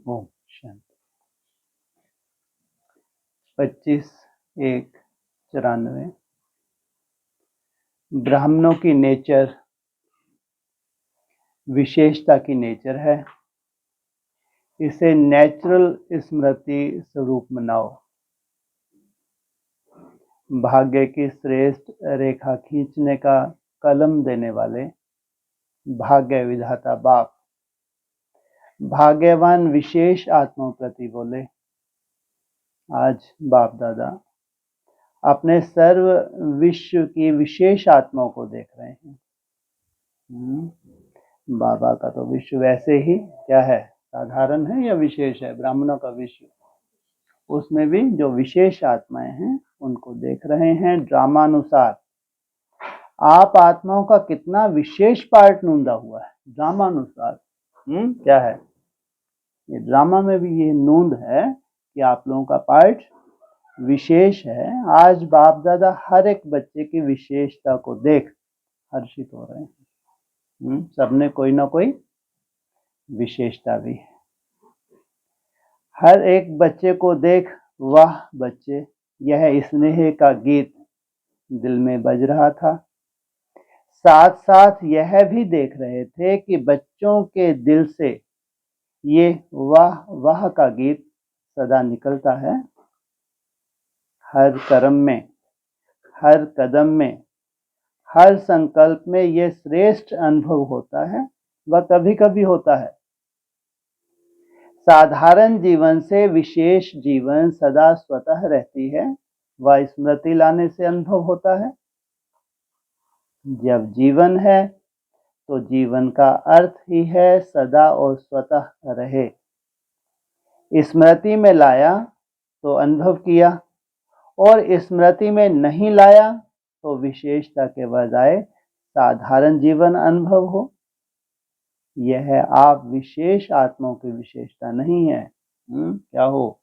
ओम शांति। 25/1/94। ब्राह्मणों की नेचर विशेषता की नेचर है। इसे नेचुरल स्मृति स्वरूप मनाओ। भाग्य की श्रेष्ठ रेखा खींचने का कलम देने वाले भाग्य विधाता बाप भाग्यवान विशेष आत्माओं प्रति बोले। आज बाप दादा अपने सर्व विश्व की विशेष आत्माओं को देख रहे हैं। बाबा का तो विश्व वैसे ही क्या है, साधारण है या विशेष है? ब्राह्मणों का विश्व, उसमें भी जो विशेष आत्माएं हैं उनको देख रहे हैं ड्रामानुसार। आप आत्माओं का कितना विशेष पार्ट नूंदा हुआ है ड्रामानुसार। क्या है ये? ड्रामा में भी ये नूंद है कि आप लोगों का पार्ट विशेष है। आज बाप दादा हर एक बच्चे की विशेषता को देख हर्षित हो रहे हैं। सबने कोई ना कोई विशेषता भी है। हर एक बच्चे को देख, वाह बच्चे, यह स्नेह का गीत दिल में बज रहा था। साथ साथ यह भी देख रहे थे कि बच्चों के दिल से ये वाह वाह का गीत सदा निकलता है। हर कर्म में, हर कदम में, हर संकल्प में ये श्रेष्ठ अनुभव होता है। वह कभी कभी होता है। साधारण जीवन से विशेष जीवन सदा स्वतः रहती है। वह स्मृति लाने से अनुभव होता है। जब जीवन है तो जीवन का अर्थ ही है सदा और स्वतः रहे। स्मृति में लाया तो अनुभव किया, और स्मृति में नहीं लाया तो विशेषता के बजाय साधारण जीवन अनुभव हो। यह आप विशेष आत्माओं की विशेषता नहीं है। क्या हो?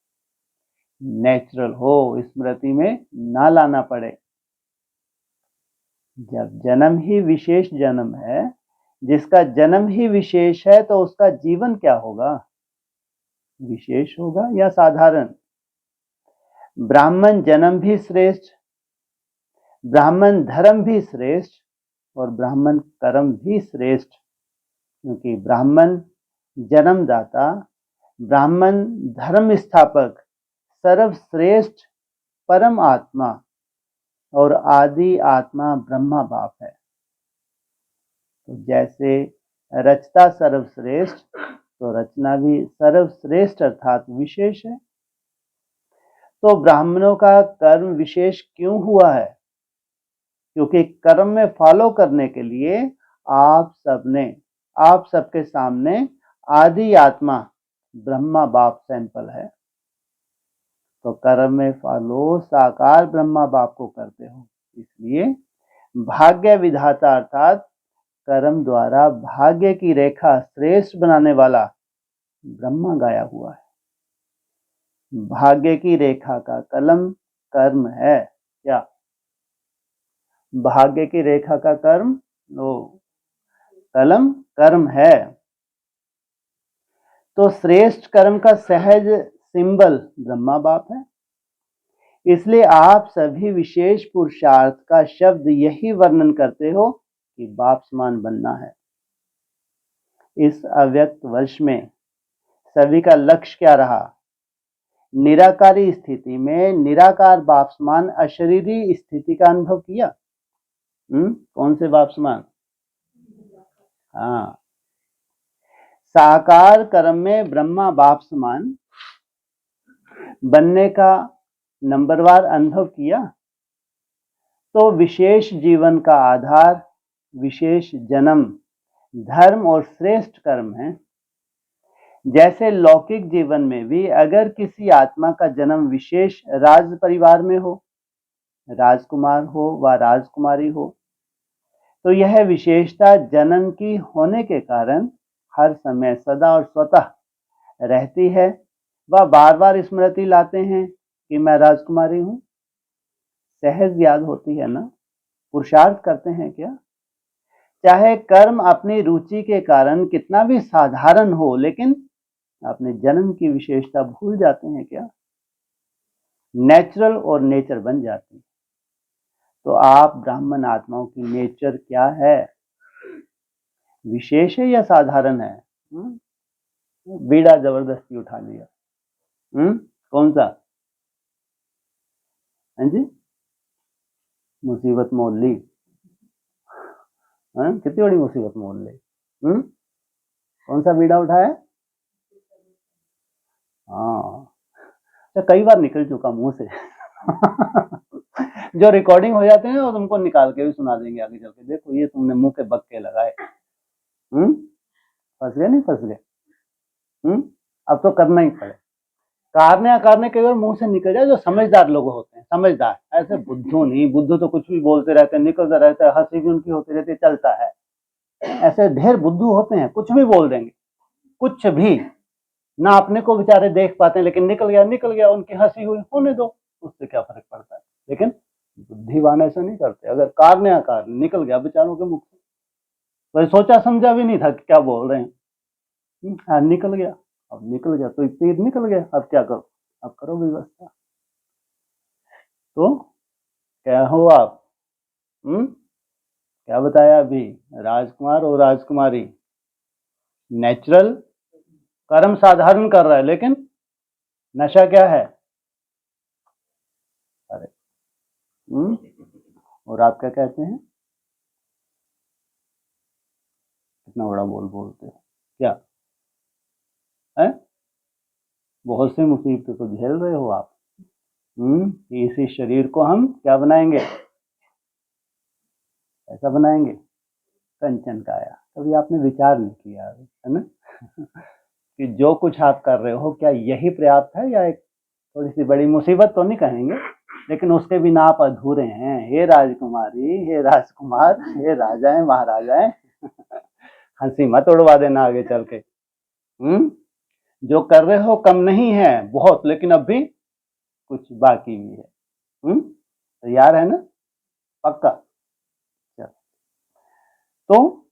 नेचुरल हो, स्मृति में ना लाना पड़े। जब जन्म ही विशेष जन्म है, जिसका जन्म ही विशेष है, तो उसका जीवन क्या होगा? विशेष होगा या साधारण? ब्राह्मण जन्म भी श्रेष्ठ, ब्राह्मण धर्म भी श्रेष्ठ, और ब्राह्मण कर्म भी श्रेष्ठ। क्योंकि ब्राह्मण जन्मदाता, ब्राह्मण धर्म स्थापक, सर्वश्रेष्ठ परम आत्मा और आदि आत्मा ब्रह्मा बाप है। तो जैसे रचता सर्वश्रेष्ठ, तो रचना भी सर्वश्रेष्ठ अर्थात विशेष है। तो ब्राह्मणों का कर्म विशेष क्यों हुआ है? क्योंकि कर्म में फॉलो करने के लिए आप सबके सामने आदि आत्मा ब्रह्मा बाप सैंपल है। तो कर्म में फॉलो साकार ब्रह्मा बाप को करते हो। इसलिए भाग्य विधाता अर्थात कर्म द्वारा भाग्य की रेखा श्रेष्ठ बनाने वाला ब्रह्मा गाया हुआ है। भाग्य की रेखा का कलम कर्म है। क्या भाग्य की रेखा का कलम कर्म है? तो श्रेष्ठ कर्म का सहज सिंबल ब्रह्मा बाप है। इसलिए आप सभी विशेष पुरुषार्थ का शब्द यही वर्णन करते हो कि बाप समान बनना है। इस अव्यक्त वर्ष में सभी का लक्ष्य क्या रहा? निराकारी स्थिति में निराकार बाप समान अशरीरी स्थिति का अनुभव किया। कौन से बाप समान? हाँ, साकार कर्म में ब्रह्मा बाप समान बनने का नंबरवार अनुभव किया। तो विशेष जीवन का आधार विशेष जन्म, धर्म और श्रेष्ठ कर्म है। जैसे लौकिक जीवन में भी अगर किसी आत्मा का जन्म विशेष राज परिवार में हो, राजकुमार हो व राजकुमारी हो, तो यह विशेषता जन्म की होने के कारण हर समय सदा और स्वतः रहती है। वह बार बार स्मृति लाते हैं कि मैं राजकुमारी हूं। सहज याद होती है ना? पुरुषार्थ करते हैं क्या? चाहे कर्म अपनी रुचि के कारण कितना भी साधारण हो, लेकिन अपने जन्म की विशेषता भूल जाते हैं क्या? नेचुरल और नेचर बन जाते हैं। तो आप ब्राह्मण आत्माओं की नेचर क्या है? विशेष है या साधारण है? बीड़ा जबरदस्ती उठा लिया। कौन सा? हाँ जी, मुसीबत मोल ली। कितनी बड़ी मुसीबत मोल ली। कौन सा बीड़ा उठाया? हाँ, तो कई बार निकल चुका मुंह से। जो रिकॉर्डिंग हो जाते हैं और तुमको निकाल के भी सुना देंगे आगे चल के, देखो ये तुमने मुंह के बक्के लगाए। फंस गए नहीं फंस गए? अब तो करना ही पड़े। कारने अकारने कई बार मुंह से निकल जाए, जो समझदार लोग होते हैं, समझदार, ऐसे बुद्धू नहीं। बुद्धू तो कुछ भी बोलते रहते हैं, निकलता रहता है, हंसी भी उनकी होती रहती है, चलता है। ऐसे ढेर बुद्धू होते हैं, कुछ भी बोल देंगे, कुछ भी ना अपने को बेचारे देख पाते हैं, लेकिन निकल गया, उनकी हंसी हुई, होने दो, उससे क्या फर्क पड़ता है। लेकिन बुद्धिवान ऐसा नहीं करते। अगर कारने अकारने निकल गया बेचारों के मुख से, तो सोचा समझा भी नहीं था कि क्या बोल रहे हैं, निकल गया। अब निकल गया तो तीर निकल गया, अब क्या करो? अब करो व्यवस्था। तो क्या हो आप? क्या बताया अभी? राजकुमार और राजकुमारी नेचुरल कर्म साधारण कर रहा है, लेकिन नशा क्या है? अरे और आप क्या कहते हैं? कितना बड़ा बोल बोलते हैं क्या है? बहुत सी मुसीबतें तो झेल रहे हो आप। इसी शरीर को हम क्या बनाएंगे? ऐसा बनाएंगे कंचन काया। कभी आपने विचार नहीं किया है ना? कि जो कुछ आप कर रहे हो क्या यही पर्याप्त है, या एक थोड़ी सी बड़ी मुसीबत तो नहीं कहेंगे, लेकिन उसके बिना आप अधूरे हैं। हे राजकुमारी, हे राजकुमार, हे राजाएं महाराजाएं, हंसी मत उड़वा देना आगे चल के। जो कर रहे हो कम नहीं है, बहुत, लेकिन अब भी कुछ बाकी भी है। तैयार है ना? पक्का? चल। तो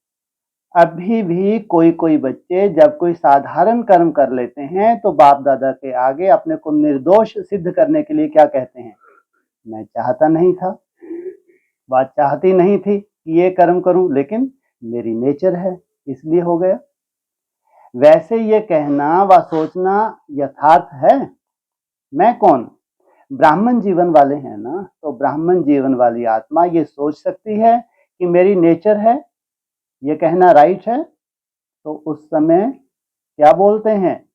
अभी भी कोई कोई बच्चे जब कोई साधारण कर्म कर लेते हैं तो बाप दादा के आगे अपने को निर्दोष सिद्ध करने के लिए क्या कहते हैं? मैं चाहता नहीं था, बात चाहती नहीं थी कि ये कर्म करूं, लेकिन मेरी नेचर है इसलिए हो गया। वैसे ये कहना व सोचना यथार्थ है? मैं कौन? ब्राह्मण जीवन वाले हैं ना, तो ब्राह्मण जीवन वाली आत्मा ये सोच सकती है कि मेरी नेचर है, ये कहना राइट है। तो उस समय क्या बोलते हैं?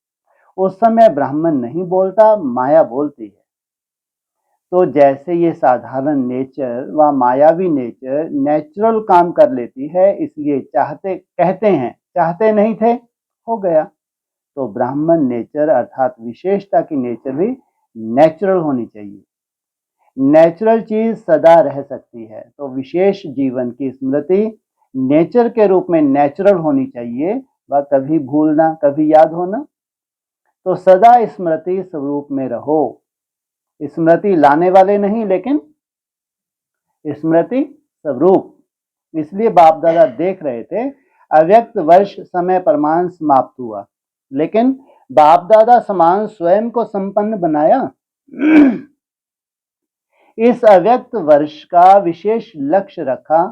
उस समय ब्राह्मण नहीं बोलता, माया बोलती है। तो जैसे ये साधारण नेचर व मायावी नेचर नेचुरल काम कर लेती है, इसलिए चाहते कहते हैं, चाहते नहीं थे, हो गया। तो ब्राह्मण नेचर अर्थात विशेषता की नेचर भी नेचुरल होनी चाहिए। नेचुरल चीज सदा रह सकती है, तो विशेष जीवन की स्मृति नेचर के रूप में नेचुरल होनी चाहिए, वह कभी भूलना कभी याद होना। तो सदा स्मृति स्वरूप में रहो। स्मृति लाने वाले नहीं, लेकिन स्मृति स्वरूप। इसलिए बाप दादा देख रहे थे अव्यक्त वर्ष समय प्रमाण समाप्त हुआ, लेकिन बाप दादा समान स्वयं को संपन्न बनाया। इस अव्यक्त वर्ष का विशेष लक्ष्य रखा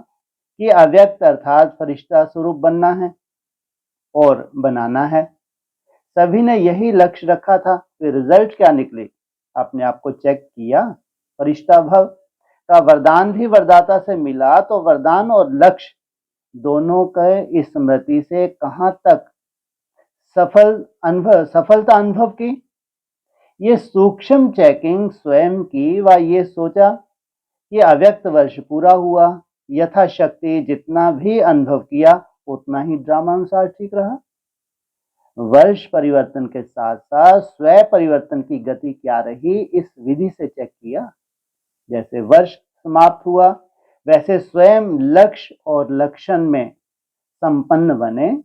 कि अव्यक्त अर्थात फरिश्ता स्वरूप बनना है और बनाना है। सभी ने यही लक्ष्य रखा था। फिर रिजल्ट क्या निकले? अपने आप को चेक किया। फरिश्ता भव का वरदान भी वरदाता से मिला, तो वरदान और लक्ष्य दोनों के स्मृति से कहां तक सफलता अनुभव की। ये सूक्ष्म चेकिंग स्वयं की व ये सोचा कि अव्यक्त वर्ष पूरा हुआ, यथाशक्ति जितना भी अनुभव किया उतना ही ड्रामा अनुसार ठीक रहा। वर्ष परिवर्तन के साथ साथ स्वयं परिवर्तन की गति क्या रही, इस विधि से चेक किया। जैसे वर्ष समाप्त हुआ, वैसे स्वयं लक्ष्य और लक्षण में संपन्न बने,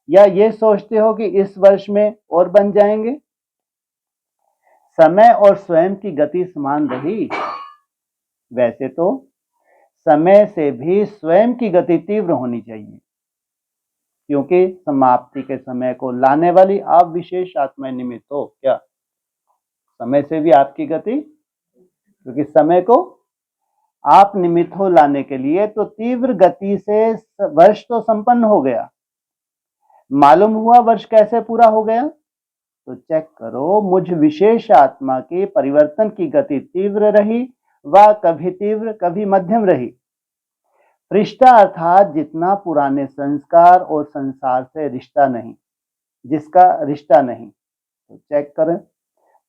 या ये सोचते हो कि इस वर्ष में और बन जाएंगे? समय और स्वयं की गति समान रही। वैसे तो समय से भी स्वयं की गति तीव्र होनी चाहिए। क्योंकि समाप्ति के समय को लाने वाली आप विशेष आत्मा निमित्त हो। क्या समय से भी आपकी गति, क्योंकि समय को आप निमित्त हो लाने के लिए, तो तीव्र गति से वर्ष तो संपन्न हो गया। मालूम हुआ वर्ष कैसे पूरा हो गया? तो चेक करो, मुझ विशेष आत्मा की परिवर्तन की गति तीव्र रही व कभी तीव्र कभी मध्यम रही। रिश्ता अर्थात जितना पुराने संस्कार और संसार से रिश्ता नहीं, जिसका रिश्ता नहीं। तो चेक करें,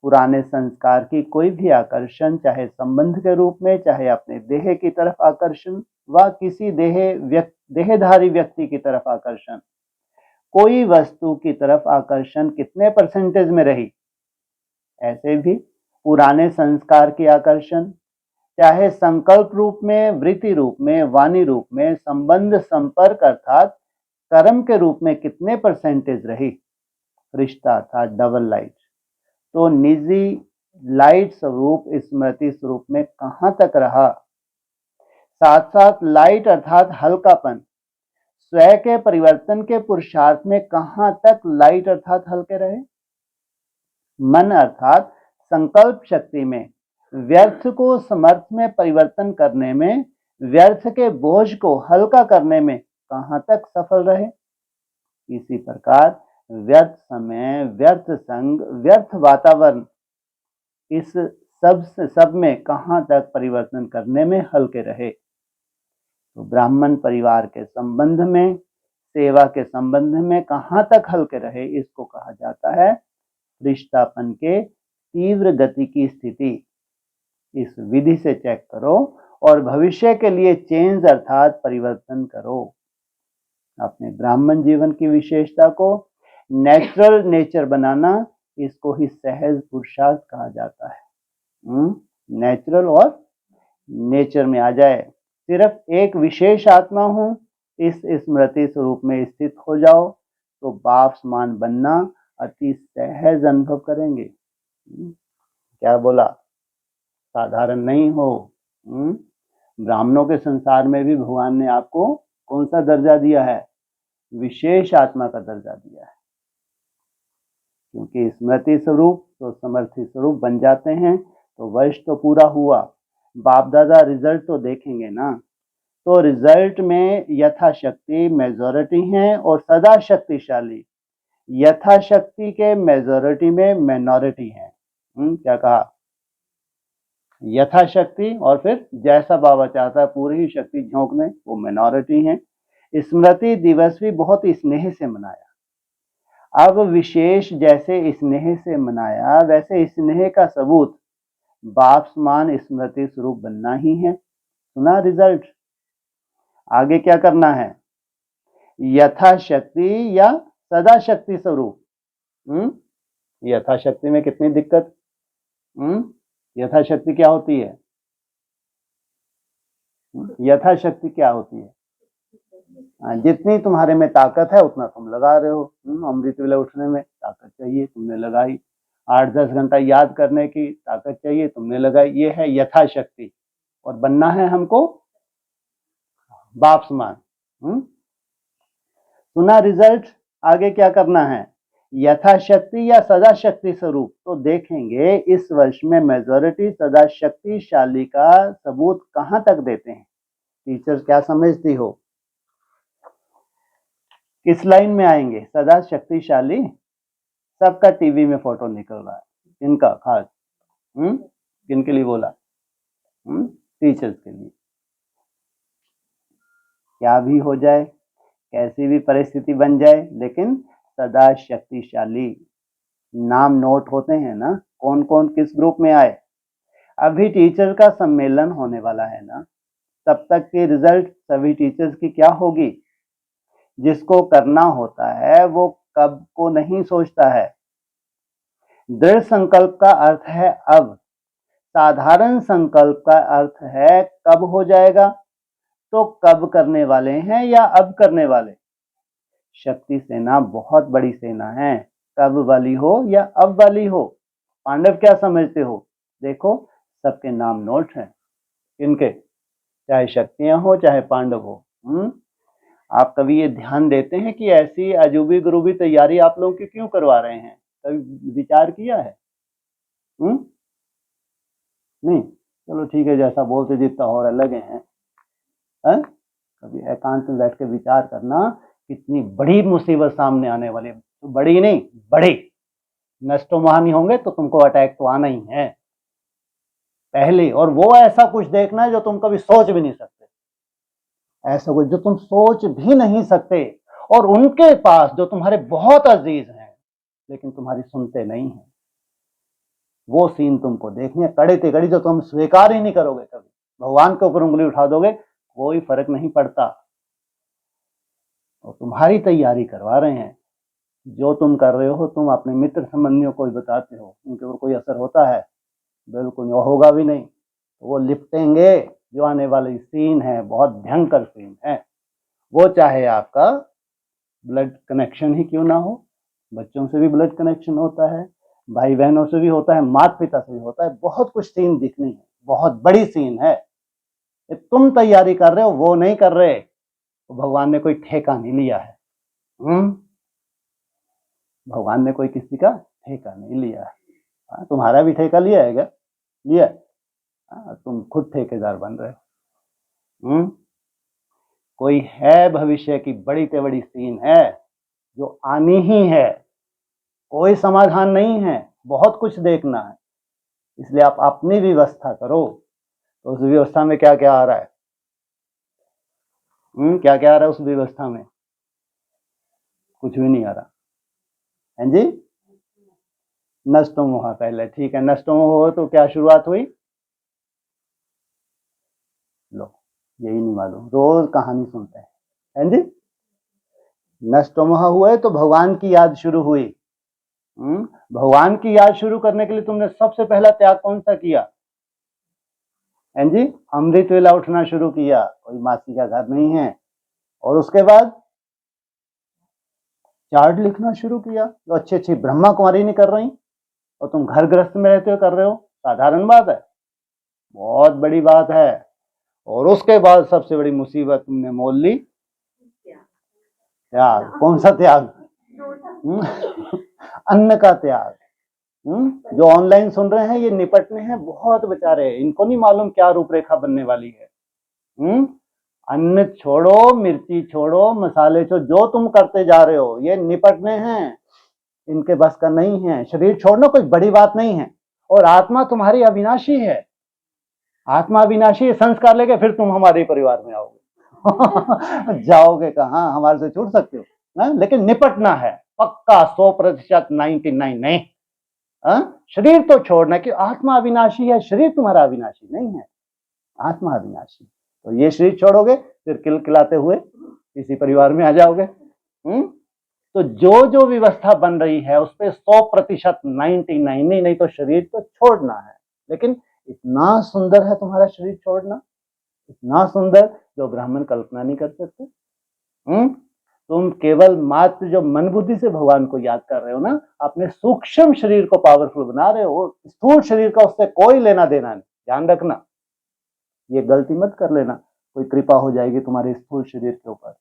पुराने संस्कार की कोई भी आकर्षण, चाहे संबंध के रूप में, चाहे अपने देह की तरफ आकर्षण व किसी देहधारी व्यक्ति की तरफ आकर्षण, कोई वस्तु की तरफ आकर्षण कितने परसेंटेज में रही? ऐसे भी पुराने संस्कार की आकर्षण, चाहे संकल्प रूप में, वृत्ति रूप में, वाणी रूप में, संबंध संपर्क अर्थात कर्म के रूप में कितने परसेंटेज रही? रिश्ता अर्थात डबल लाइट। तो निजी लाइट स्वरूप स्मृति स्वरूप में कहां तक रहा? साथ साथ लाइट अर्थात हल्कापन, स्वयं के परिवर्तन के पुरुषार्थ में कहां तक लाइट अर्थात हल्के रहे? मन अर्थात संकल्प शक्ति में, व्यर्थ को समर्थ में परिवर्तन करने में, व्यर्थ के बोझ को हल्का करने में कहां तक सफल रहे? इसी प्रकार व्यर्थ समय, व्यर्थ संग, व्यर्थ वातावरण, इस सब में कहां तक परिवर्तन करने में हल्के रहे? तो ब्राह्मण परिवार के संबंध में, सेवा के संबंध में कहां तक हल्के रहे? इसको कहा जाता है रिश्तापन के तीव्र गति की स्थिति। इस विधि से चेक करो और भविष्य के लिए चेंज अर्थात परिवर्तन करो। अपने ब्राह्मण जीवन की विशेषता को नेचुरल नेचर बनाना, इसको ही सहज पुरुषार्थ कहा जाता है। नेचुरल और नेचर में आ जाए, सिर्फ एक विशेष आत्मा हूं, इस स्मृति स्वरूप में स्थित हो जाओ तो बाप समान बनना अति सहज अनुभव करेंगे। क्या बोला? साधारण नहीं हो। ब्राह्मणों के संसार में भी भगवान ने आपको कौन सा दर्जा दिया है? विशेष आत्मा का दर्जा दिया है, क्योंकि स्मृति स्वरूप तो समर्थी स्वरूप बन जाते हैं तो वर्ष तो पूरा हुआ, बाप दादा रिजल्ट तो देखेंगे ना। तो रिजल्ट में यथाशक्ति मेजॉरिटी हैं और सदा शक्तिशाली, यथाशक्ति के मेजॉरिटी में माइनॉरिटी है। क्या कहा? यथाशक्ति और फिर जैसा बाबा चाहता है पूरी ही शक्ति झोंकने, वो माइनॉरिटी है। स्मृति दिवस भी बहुत स्नेह से मनाया। अब विशेष जैसे स्नेह से मनाया, वैसे स्नेह का सबूत बाप समान स्मृति स्वरूप बनना ही है। सुना रिजल्ट? आगे क्या करना है? यथाशक्ति या सदा शक्ति स्वरूप। यथाशक्ति में कितनी दिक्कत? यथाशक्ति क्या होती है? यथाशक्ति क्या होती है? जितनी तुम्हारे में ताकत है उतना तुम लगा रहे हो। अमृत वेला उठने में ताकत चाहिए, तुमने लगाई। 8-10 घंटा याद करने की ताकत चाहिए, तुमने लगाई। ये है यथाशक्ति। और बनना है हमको बाप समान। सुना रिजल्ट? आगे क्या करना है? यथाशक्ति या सदा शक्ति स्वरूप। तो देखेंगे इस वर्ष में मेजॉरिटी सदा शक्तिशाली का सबूत कहां तक देते हैं। टीचर्स क्या समझती हो? किस लाइन में आएंगे? सदा शक्तिशाली। सबका टीवी में फोटो निकल रहा है, इनका खास। किनके लिए बोला? टीचर्स के लिए। क्या भी हो जाए, कैसी भी परिस्थिति बन जाए, लेकिन सदा शक्तिशाली। नाम नोट होते हैं ना, कौन कौन किस ग्रुप में आए। अभी टीचर का सम्मेलन होने वाला है ना, तब तक के रिजल्ट सभी टीचर्स की क्या होगी? जिसको करना होता है वो कब को नहीं सोचता है। दृढ़ संकल्प का अर्थ है अब, साधारण संकल्प का अर्थ है कब हो जाएगा। तो कब करने वाले हैं या अब करने वाले? शक्ति सेना बहुत बड़ी सेना है, कब वाली हो या अब वाली हो। पांडव क्या समझते हो? देखो सबके नाम नोट हैं, इनके, चाहे शक्तियां हो चाहे पांडव हो। आप कभी ये ध्यान देते हैं कि ऐसी अजूबी गरूबी तैयारी आप लोगों की क्यों करवा रहे हैं? कभी विचार किया है? नहीं, चलो ठीक है, जैसा बोलते जितना हो रहा लगे हैं। कभी एकांत में बैठ के विचार करना, कितनी बड़ी मुसीबत सामने आने वाली है। तो बड़ी नहीं, बड़ी नष्टोमोह नहीं होंगे तो तुमको अटैक तो आना ही है पहले, और वो ऐसा कुछ देखना है जो तुम कभी सोच भी नहीं सकते, ऐसा कुछ जो तुम सोच भी नहीं सकते, और उनके पास जो तुम्हारे बहुत अजीज हैं लेकिन तुम्हारी सुनते नहीं हैं, वो सीन तुमको देखने कड़े ते कड़ी जो तुम स्वीकार ही नहीं करोगे कभी। भगवान के ऊपर उंगली उठा दोगे, कोई फर्क नहीं पड़ता। और तुम्हारी तैयारी करवा रहे हैं, जो तुम कर रहे हो तुम अपने मित्र संबंधियों को ही बताते हो, उनके ऊपर कोई असर होता है? बिल्कुल होगा भी नहीं। तो वो लिपटेंगे। जो आने वाली सीन है बहुत भयंकर सीन है, वो चाहे आपका ब्लड कनेक्शन ही क्यों ना हो, बच्चों से भी ब्लड कनेक्शन होता है, भाई बहनों से भी होता है, माता पिता से भी होता है, बहुत कुछ सीन दिखनी है, बहुत बड़ी सीन है। तुम तैयारी कर रहे हो, वो नहीं कर रहे, तो भगवान ने कोई ठेका नहीं लिया है। भगवान ने कोई किसी का ठेका नहीं लिया है। तुम्हारा भी ठेका लिया है क्या? लिया? तुम खुद ठेकेदार बन रहे हो। कोई है भविष्य की बड़ी से बड़ी सीन है जो आनी ही है, कोई समाधान नहीं है, बहुत कुछ देखना है। इसलिए आप अपनी व्यवस्था करो। तो उस व्यवस्था में क्या क्या आ रहा है? क्या क्या आ रहा है उस व्यवस्था में? कुछ भी नहीं आ रहा है जी। नष्टोमोह पहले, ठीक है, नष्टोमोह हो तो क्या शुरुआत हुई? लो, यही नहीं मालूम, रोज कहानी सुनते हैं जी। नष्टोमोह हुए तो भगवान की याद शुरू हुई। भगवान की याद शुरू करने के लिए तुमने सबसे पहला त्याग कौन सा किया? जी, अमृत वेला उठना शुरू किया, कोई मासी का घर नहीं है। और उसके बाद चार्ट लिखना शुरू किया, जो अच्छी अच्छी ब्रह्मा कुमारी नहीं कर रही, और तुम घर गृहस्थ में रहते हो कर रहे हो, साधारण बात है? बहुत बड़ी बात है। और उसके बाद सबसे बड़ी मुसीबत तुमने मोल ली, त्याग। कौन सा त्याग? अन्न का त्याग। जो ऑनलाइन सुन रहे हैं ये निपटने हैं बहुत बेचारे, इनको नहीं मालूम क्या रूपरेखा बनने वाली है। अन्न छोड़ो, मिर्ची छोड़ो, मसाले छोड़ो, जो तुम करते जा रहे हो ये निपटने हैं, इनके बस का नहीं है। शरीर छोड़ना कोई बड़ी बात नहीं है, और आत्मा तुम्हारी अविनाशी है। आत्मा अविनाशी है, संस्कार लेके फिर तुम हमारे परिवार में आओगे। जाओगे कहाँ? हमारे से छूट सकते हो ना? लेकिन निपटना है पक्का 100%, 99 नहीं। शरीर तो छोड़ना, कि आत्मा अविनाशी है, शरीर तुम्हारा अविनाशी नहीं है, आत्मा अविनाशी। तो ये शरीर छोड़ोगे फिर किलकिलाते हुए इसी परिवार में आ जाओगे। तो जो जो व्यवस्था बन रही है उस पर 100%, 99 नहीं तो शरीर तो छोड़ना है। लेकिन इतना सुंदर है तुम्हारा शरीर छोड़ना, इतना सुंदर जो ब्राह्मण कल्पना नहीं कर सकते। तुम केवल मात्र जो मन बुद्धि से भगवान को याद कर रहे हो ना, अपने सूक्ष्म शरीर को पावरफुल बना रहे हो, स्थूल शरीर का उससे कोई लेना देना नहीं। ध्यान रखना, ये गलती मत कर लेना, कोई कृपा हो जाएगी तुम्हारे स्थूल शरीर के ऊपर।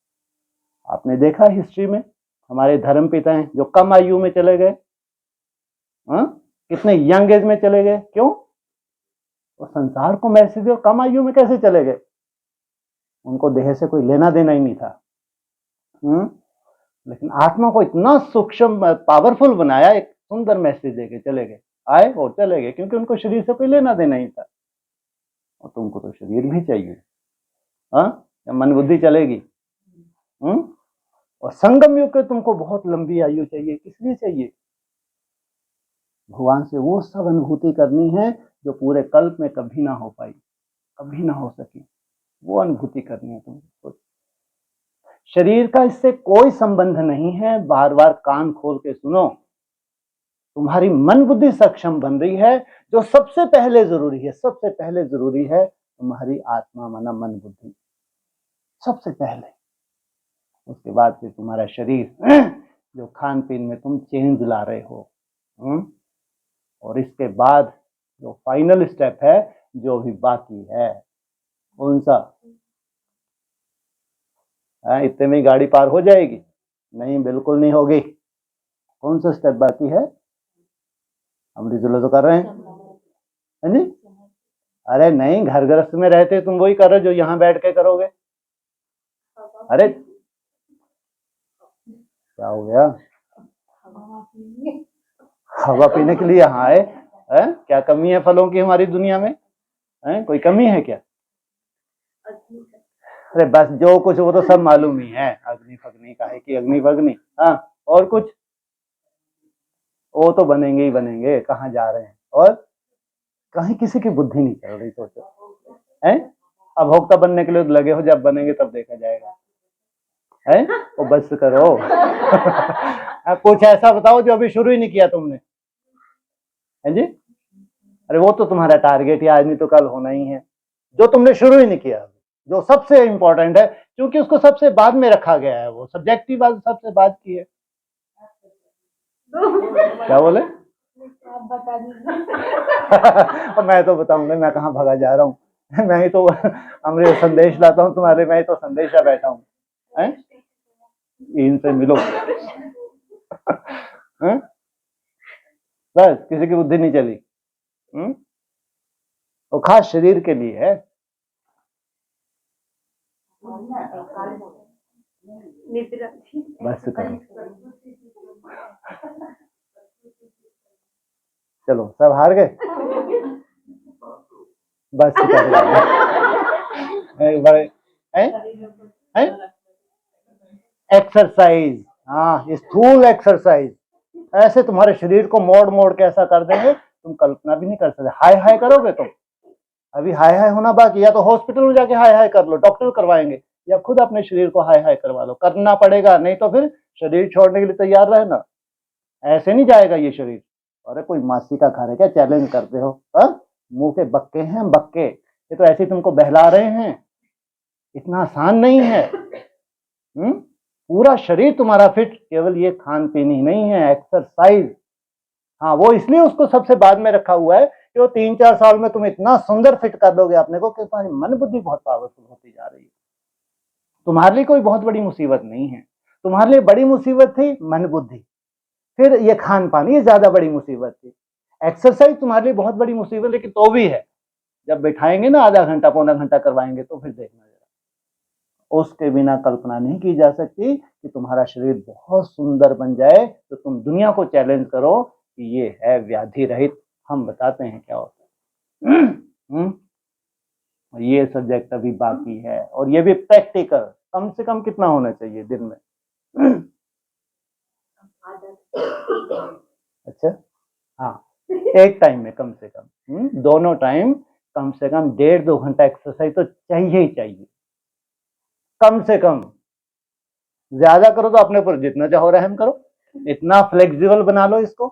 आपने देखा हिस्ट्री में हमारे धर्म पिता हैं जो कम आयु में चले गए, कितने यंग एज में चले गए, क्यों? वो संसार को मैसेज दिया, कम आयु में कैसे चले गए? उनको देह से कोई लेना देना ही नहीं था। लेकिन आत्मा को इतना सूक्ष्म पावरफुल बनाया, एक सुंदर मैसेज देके चले गए, आए और चले गए, क्योंकि उनको शरीर से कोई लेना देना ही था। और तुमको तो शरीर भी चाहिए, या मन बुद्धि चलेगी? और संगम युग के तुमको बहुत लंबी आयु चाहिए, किस लिए चाहिए? भगवान से वो सब अनुभूति करनी है जो पूरे कल्प में कभी ना हो पाई, कभी ना हो सकी, वो अनुभूति करनी है तुमको। शरीर का इससे कोई संबंध नहीं है, बार बार कान खोल के सुनो। तुम्हारी मन बुद्धि सक्षम बन रही है, जो सबसे पहले जरूरी है, सबसे पहले जरूरी है तुम्हारी आत्मा, मन बुद्धि सबसे पहले। उसके बाद फिर तुम्हारा शरीर, जो खान पीन में तुम चेंज ला रहे हो। और इसके बाद जो फाइनल स्टेप है, जो भी बाकी है, कौन सा? इतने में ही गाड़ी पार हो जाएगी? नहीं, बिल्कुल नहीं होगी। कौन सा स्टेप बाकी है? अमृत वेला तो कर रहे हैं, है जी? अरे नहीं, घर गृहस्थ में रहते तुम वही कर रहे हो जो यहाँ बैठ के करोगे। अरे क्या हो गया? हवा पीने के लिए यहाँ आए? क्या कमी है फलों की हमारी दुनिया में? कोई कमी है क्या? अरे बस जो कुछ वो तो सब मालूम ही है। अग्नि फग्नि काहे की अग्नि फग्नि। हाँ, और कुछ? वो तो बनेंगे ही बनेंगे, कहाँ जा रहे हैं। और कहीं किसी की बुद्धि नहीं चल रही, सोचो है। अब भोक्ता बनने के लिए लगे हो, जब बनेंगे तब देखा जाएगा। है वो बस करो। कुछ ऐसा बताओ जो अभी शुरू ही नहीं किया तुमने, है जी? अरे वो तो तुम्हारा टारगेट ही आज नहीं तो कल होना ही है, जो तुमने शुरू ही नहीं किया, जो सबसे इंपॉर्टेंट है, क्योंकि उसको सबसे बाद में रखा गया है। वो सब्जेक्टिव बात सबसे बाद की है। क्या बोले? आप बता दीजिए। मैं तो बताऊंगा, मैं कहाँ भगा जा रहा हूँ। मैं ही तो अमृत संदेश लाता हूँ तुम्हारे, मैं ही तो संदेशा बैठा हूँ। इनसे मिलो। बस किसी की बुद्धि नहीं चली। वो खास शरीर के लिए है। बस करो, चलो सब हार गए। बस करो। एक्सरसाइज, हाँ, स्थूल एक्सरसाइज। ऐसे तुम्हारे शरीर को मोड़ मोड़ के ऐसा कर देंगे, तुम कल्पना भी नहीं कर सकते। हाय हाय करोगे तुम? अभी हाय हाय होना बाकी। या तो हॉस्पिटल में जाके हाय हाय कर लो, डॉक्टर करवाएंगे, या खुद अपने शरीर को हाय हाय करवा लो। करना पड़ेगा, नहीं तो फिर शरीर छोड़ने के लिए तैयार रहना। ऐसे नहीं जाएगा ये शरीर। अरे कोई मासी का घर है क्या, चैलेंज करते हो? मुंह के बक्के हैं बक्के, ये तो ऐसे ही तुमको बहला रहे हैं। इतना आसान नहीं है। पूरा शरीर तुम्हारा फिट, केवल ये खान पीन ही नहीं है, एक्सरसाइज। हाँ, वो इसलिए उसको सबसे बाद में रखा हुआ है कि वो 3-4 साल में तुम इतना सुंदर फिट कर दोगे अपने को कि तुम्हारी मन बुद्धि बहुत पावरफुल होती जा रही है। तुम्हारे लिए कोई बहुत बड़ी मुसीबत नहीं है। तुम्हारे लिए बड़ी मुसीबत थी मन बुद्धि, फिर ये खान पान, ये ज्यादा बड़ी मुसीबत थी। एक्सरसाइज तुम्हारे लिए बहुत बड़ी मुसीबत, लेकिन तो भी है। जब बैठाएंगे ना, आधा घंटा पौना घंटा करवाएंगे, तो फिर देखना जरा। उसके बिना कल्पना नहीं की जा सकती कि तुम्हारा शरीर बहुत सुंदर बन जाए, तो तुम दुनिया को चैलेंज करो कि ये है व्याधि रहित। हम बताते हैं क्या होता है। ये सब्जेक्ट अभी बाकी है, और ये भी प्रैक्टिकल। कम से कम कितना होना चाहिए दिन में? अच्छा, हाँ, एक टाइम में कम से कम, दोनों टाइम कम से कम 1.5-2 घंटा एक्सरसाइज तो चाहिए ही चाहिए, कम से कम। ज्यादा करो तो अपने ऊपर जितना चाहो रहम करो। इतना फ्लेक्सिबल बना लो इसको,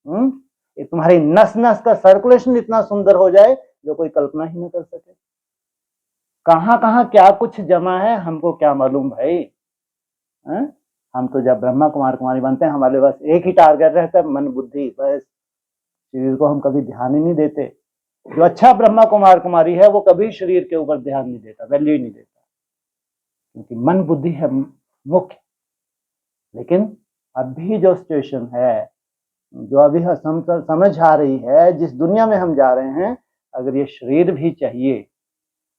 तुम्हारी नस नस का सर्कुलेशन इतना सुंदर हो जाए जो कोई कल्पना ही न कर सके। कहाँ कहाँ क्या कुछ जमा है, हमको क्या मालूम भाई। हम तो जब ब्रह्मा कुमार कुमारी बनते हैं, हमारे पास एक ही टारगेट रहता है, मन बुद्धि, बस। शरीर को हम कभी ध्यान ही नहीं देते। जो अच्छा ब्रह्मा कुमार कुमारी है वो कभी शरीर के ऊपर ध्यान नहीं देता, वैल्यू ही नहीं देता, क्योंकि मन बुद्धि है मुख्य। लेकिन अभी जो सिचुएशन है, जो अभी समझ आ रही है, जिस दुनिया में हम जा रहे हैं, अगर ये शरीर भी चाहिए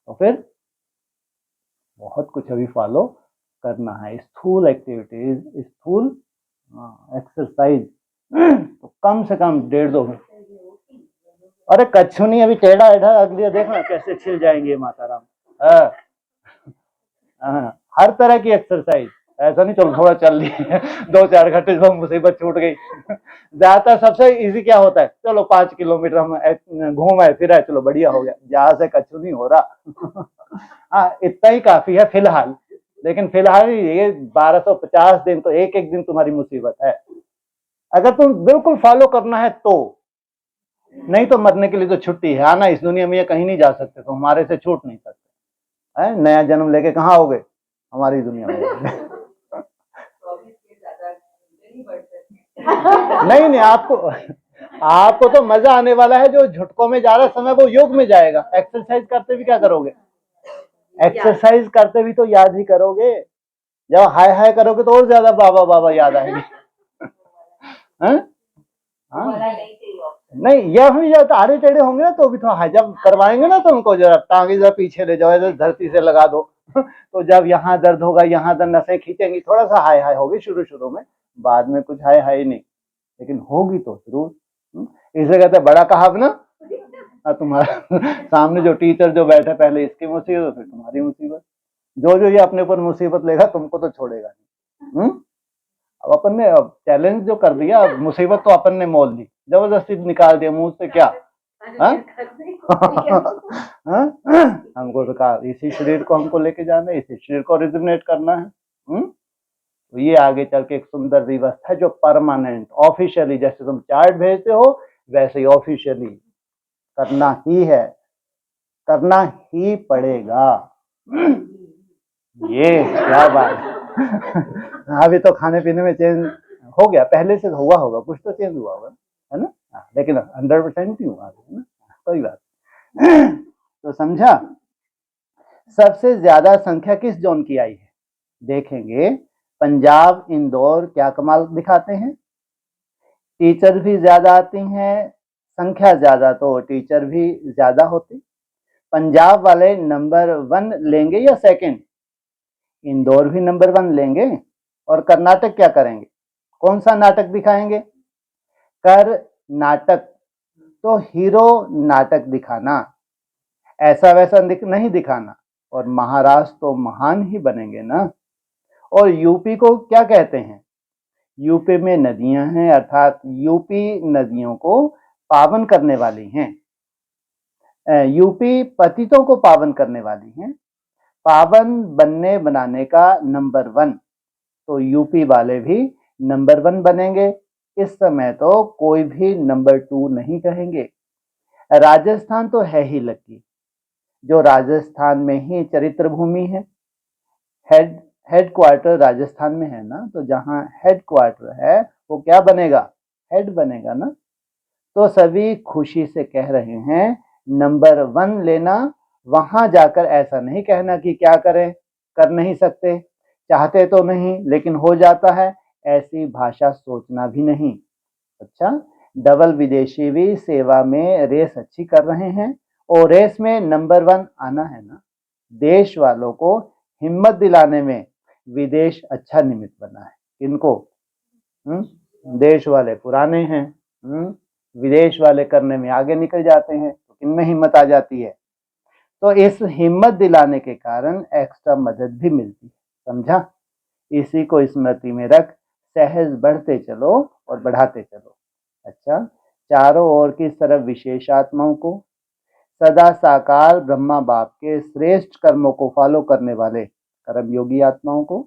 तो फिर बहुत कुछ अभी फॉलो करना है। स्थूल एक्टिविटीज, स्थूल एक्सरसाइज, तो कम से कम 1.5-2 घंटे। अरे कच्छू नहीं, अभी टेढ़ा एढ़ा अगली देखना कैसे छिल जाएंगे माताराम। हर तरह की एक्सरसाइज, ऐसा नहीं चलो थोड़ा चल लिए 2-4 घंटे तो मुसीबत छूट गई। ज्यादातर सबसे इजी क्या होता है, चलो 5 किलोमीटर हम घूमे फिर चलो बढ़िया हो गया, जहां से कच्छू नहीं हो रहा। हाँ, इतना ही काफी है फिलहाल। लेकिन फिलहाल ये 1250 दिन तो एक एक दिन तुम्हारी मुसीबत है। अगर तुम बिल्कुल फॉलो करना है तो, नहीं तो मरने के लिए तो छुट्टी है। आना इस दुनिया में ये कहीं नहीं जा सकते, तो हमारे से छूट नहीं सकते। है नया जन्म लेके कहाँ आओगे हमारी दुनिया में? नहीं नहीं, आपको तो मजा आने वाला है। जो झटकों में जा रहा समय वो योग में जाएगा। एक्सरसाइज करते भी क्या करोगे? एक्सरसाइज करते भी तो याद ही करोगे। जब हाय हाय करोगे तो और ज्यादा बाबा बाबा याद आएंगे। हाँ? नहीं, यह भी जब आड़े टेढ़े होंगे ना तो भी थोड़ा हाय, जब करवाएंगे ना तो उनको जरा टांगे जरा पीछे ले जाओ, धरती से लगा दो तो जब यहाँ दर्द होगा, यहाँ दर्द, नसें खींचेंगी, थोड़ा सा हाय हाय होगी शुरू शुरू में, बाद में कुछ हाय हाय नहीं, लेकिन होगी तो जरूर। इसे कहते हैं बड़ा कहाव ना, तुम्हारा सामने जो टीचर जो बैठे, पहले इसकी मुसीबत फिर तुम्हारी मुसीबत, जो ये अपने ऊपर मुसीबत लेगा तुमको तो छोड़ेगा नहीं। अब अपन ने अब चैलेंज जो कर दिया, मुसीबत तो अपन ने मोल ली, जबरदस्ती निकाल दिया मुंह से, क्या हमको तो कहा इसी शरीर को हमको लेके जाना है, इसी शरीर को रिजनेट करना है। तो ये आगे चल के एक सुंदर व्यवस्था जो परमानेंट ऑफिशियली, जैसे तुम चार्ट भेजते हो वैसे ही ऑफिशियली करना ही है, करना ही पड़ेगा। ये क्या बात अभी तो खाने पीने में चेंज हो गया, पहले से हुआ होगा, कुछ तो चेंज हुआ होगा, है ना, लेकिन 100% नहीं हुआ है ना, कोई बात। तो समझा, सबसे ज्यादा संख्या किस जोन की आई है, देखेंगे पंजाब, इंदौर क्या कमाल दिखाते हैं, टीचर भी ज्यादा आती हैं, संख्या ज्यादा तो टीचर भी ज्यादा होती। पंजाब वाले नंबर 1 लेंगे या सेकंड, इंदौर भी नंबर 1 लेंगे, और कर्नाटक क्या करेंगे, कौन सा नाटक दिखाएंगे, कर्नाटक, तो हीरो नाटक दिखाना, ऐसा वैसा नहीं दिखाना, और महाराष्ट्र तो महान ही बनेंगे ना। और यूपी को क्या कहते हैं, यूपी में नदियां हैं, अर्थात यूपी नदियों को पावन करने वाली हैं, यूपी पतितों को पावन करने वाली हैं, पावन बनने बनाने का नंबर 1, तो यूपी वाले भी नंबर 1 बनेंगे। इस समय तो कोई भी नंबर 2 नहीं कहेंगे। राजस्थान तो है ही लकी, जो राजस्थान में ही चरित्र भूमि है, हेड क्वार्टर राजस्थान में है ना, तो जहां हेड क्वार्टर है वो क्या बनेगा, हेड बनेगा ना। तो सभी खुशी से कह रहे हैं नंबर 1 लेना, वहां जाकर ऐसा नहीं कहना कि क्या करें, कर नहीं सकते, चाहते तो नहीं लेकिन हो जाता है, ऐसी भाषा सोचना भी नहीं। अच्छा, डबल विदेशी भी सेवा में रेस अच्छी कर रहे हैं, और रेस में नंबर 1 आना है ना। देश वालों को हिम्मत दिलाने में विदेश अच्छा निमित्त बना है। किनको, देश वाले पुराने हैं, विदेश वाले करने में आगे निकल जाते हैं, तो किनमें हिम्मत आ जाती है। तो इस हिम्मत दिलाने के कारण एक्स्ट्रा मदद भी मिलती है, समझा। इसी को स्मृति में रख सहज बढ़ते चलो और बढ़ाते चलो। अच्छा, चारों ओर की तरफ विशेष आत्माओं को, सदा साकार ब्रह्मा बाप के श्रेष्ठ कर्मों को फॉलो करने वाले कर्मयोगी आत्माओं को,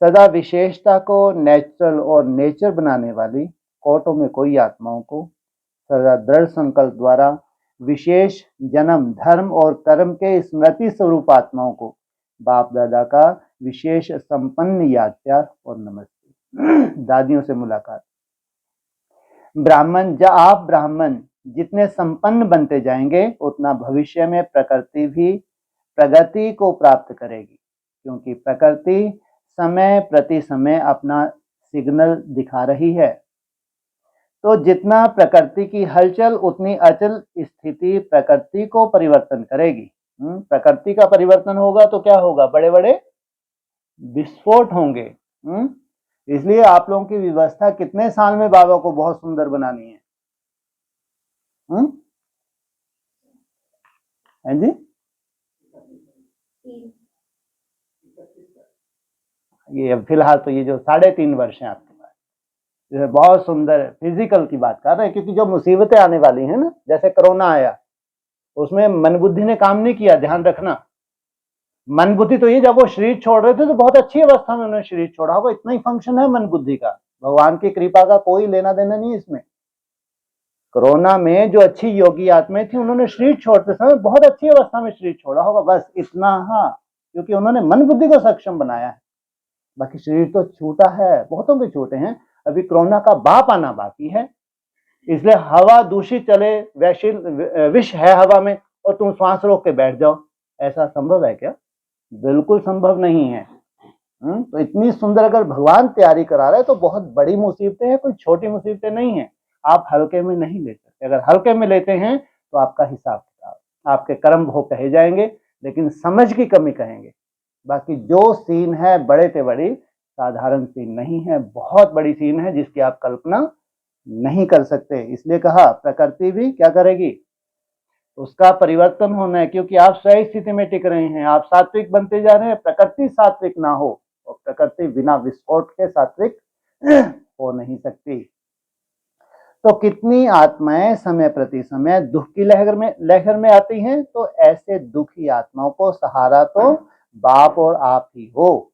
सदा विशेषता को नेचुरल और नेचर बनाने वाली कोटों में कोई आत्माओं को, सदा दृढ़ संकल्प द्वारा विशेष जन्म धर्म और कर्म के स्मृति स्वरूप आत्माओं को बाप दादा का विशेष संपन्न याद प्यार और नमस्ते। दादियों से मुलाकात। ब्राह्मण, जब आप ब्राह्मण जितने संपन्न बनते जाएंगे उतना भविष्य में प्रकृति भी प्रगति को प्राप्त करेगी, क्योंकि प्रकृति समय प्रति समय अपना सिग्नल दिखा रही है। तो जितना प्रकृति की हलचल उतनी अचल स्थिति प्रकृति को परिवर्तन करेगी। प्रकृति का परिवर्तन होगा तो क्या होगा, बड़े बड़े विस्फोट होंगे। इसलिए आप लोगों की व्यवस्था कितने साल में बाबा को बहुत सुंदर बनानी है, हैं जी। ये फिलहाल तो ये जो 3.5 वर्ष हैं आपके पास, जैसे बहुत सुंदर फिजिकल की बात कर रहे हैं, क्योंकि जो मुसीबतें आने वाली हैं ना, जैसे कोरोना आया, उसमें मन बुद्धि ने काम नहीं किया, ध्यान रखना। मन बुद्धि तो ये जब वो शरीर छोड़ रहे थे तो बहुत अच्छी अवस्था में उन्होंने शरीर छोड़ा होगा, इतना ही फंक्शन है मन बुद्धि का, भगवान की कृपा का कोई लेना देना नहीं इसमें। कोरोना में जो अच्छी योगी आत्माएं थी उन्होंने शरीर छोड़ते समय बहुत अच्छी अवस्था में शरीर छोड़ा होगा, बस इतना, हाँ, क्योंकि उन्होंने मन बुद्धि को सक्षम बनाया है। बाकी शरीर तो छूटा है, बहुतों के छूटे हैं, अभी कोरोना का बाप आना बाकी है। इसलिए हवा दूषित चले, विष है हवा में, और तुम श्वास रोक के बैठ जाओ, ऐसा संभव है क्या? बिल्कुल संभव नहीं है। तो इतनी सुंदर अगर भगवान तैयारी करा रहे हैं तो बहुत बड़ी मुसीबतें हैं, कोई छोटी मुसीबतें नहीं है। आप हल्के में नहीं ले सकते। अगर हल्के में लेते हैं तो आपका हिसाब किताब, आपके कर्म भोग कहे जाएंगे, लेकिन समझ की कमी कहेंगे। बाकी जो सीन है बड़े से बड़ी, साधारण सीन नहीं है, बहुत बड़ी सीन है जिसकी आप कल्पना नहीं कर सकते। इसलिए कहा प्रकृति भी क्या करेगी, उसका परिवर्तन होना है, क्योंकि आप सही स्थिति में टिक रहे हैं, आप सात्विक बनते जा रहे हैं। प्रकृति सात्विक ना हो, और प्रकृति बिना विस्फोट के सात्विक हो नहीं सकती। तो कितनी आत्माएं समय प्रति समय दुख की लहर में आती हैं, तो ऐसे दुखी आत्माओं को सहारा तो बाप और आप ही हो।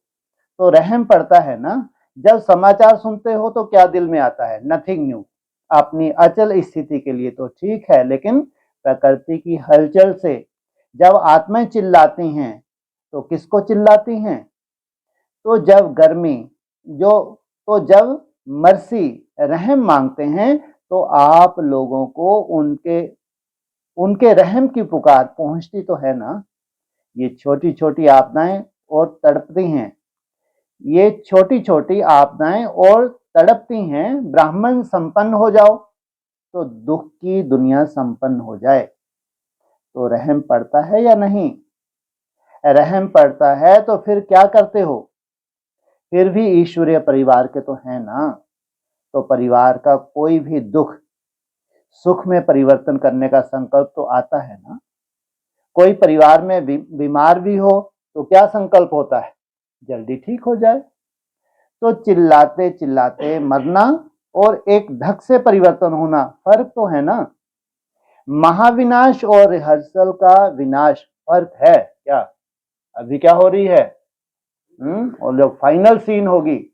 तो रहम पड़ता है ना। जब समाचार सुनते हो तो क्या दिल में आता है, नथिंग न्यू। अपनी अचल स्थिति के लिए तो ठीक है, लेकिन प्रकृति की हलचल से जब आत्माएं चिल्लाती हैं, तो किसको चिल्लाती हैं, तो जब गर्मी जो तो जब मर्सी रहम मांगते हैं, तो आप लोगों को उनके उनके रहम की पुकार पहुंचती तो है ना। ये छोटी छोटी आपदाएं और तड़पती हैं, ये छोटी छोटी आपदाएं और तड़पती हैं। ब्राह्मण संपन्न हो जाओ तो दुख की दुनिया संपन्न हो जाए। तो रहम पड़ता है या नहीं, रहम पड़ता है तो फिर क्या करते हो, फिर भी ईश्वरीय परिवार के तो हैं ना। तो परिवार का कोई भी दुख सुख में परिवर्तन करने का संकल्प तो आता है ना। कोई परिवार में बीमार भी हो तो क्या संकल्प होता है, जल्दी ठीक हो जाए। तो चिल्लाते चिल्लाते मरना और एक धक से परिवर्तन होना, फर्क तो है ना। महाविनाश और रिहर्सल का विनाश, फर्क है क्या। अभी क्या हो रही है, और जो फाइनल सीन होगी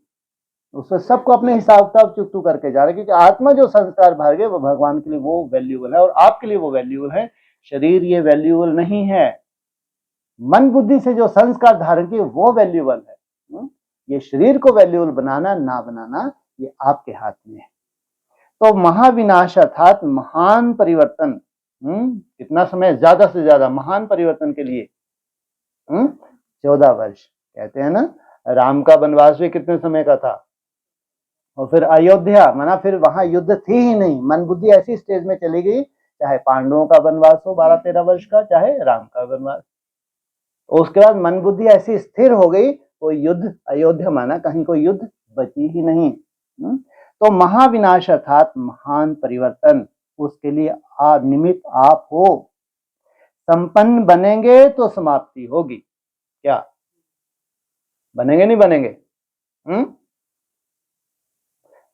उसमें सबको अपने हिसाब किताब चुकतू करके जा रहे हैं, क्योंकि आत्मा जो संस्कार भर गए वो भगवान के लिए वो वैल्यूबल है, और आपके लिए वो वैल्यूबल है। शरीर ये वैल्यूबल नहीं है। मन बुद्धि से जो संस्कार धारण किए वो वैल्यूबल है। ये शरीर को वैल्यूबल बनाना ना बनाना ये आपके हाथ में है। तो महाविनाश अर्थात महान परिवर्तन, कितना समय, ज्यादा से ज्यादा महान परिवर्तन के लिए 14 वर्ष। कहते हैं ना, राम का वनवास भी कितने समय का था, और फिर अयोध्या माना, फिर वहां युद्ध थी ही नहीं। मन बुद्धि ऐसी स्टेज में चली गई, चाहे पांडवों का वनवास हो 12-13 वर्ष का, चाहे राम का वनवास। उसके बाद मन बुद्धि ऐसी स्थिर हो गई, कोई युद्ध, अयोध्या माना कहीं कोई युद्ध बची ही नहीं। तो महाविनाश अर्थात महान परिवर्तन, उसके लिए निमित्त आप हो। संपन्न बनेंगे तो समाप्ति होगी, क्या बनेंगे नहीं बनेंगे,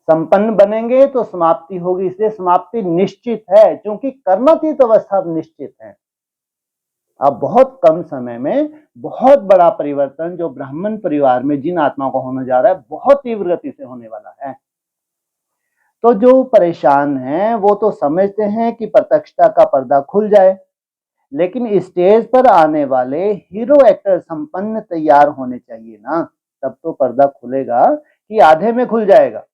संपन्न बनेंगे तो समाप्ति होगी। इसलिए समाप्ति निश्चित है, क्योंकि कर्मातीत अवस्था निश्चित है। अब बहुत कम समय में बहुत बड़ा परिवर्तन जो ब्राह्मण परिवार में जिन आत्माओं को होने जा रहा है, बहुत तीव्र गति से होने वाला है। तो जो परेशान हैं वो तो समझते हैं कि प्रत्यक्षता का पर्दा खुल जाए, लेकिन स्टेज पर आने वाले हीरो एक्टर संपन्न तैयार होने चाहिए ना, तब तो पर्दा खुलेगा कि आधे में खुल जाएगा।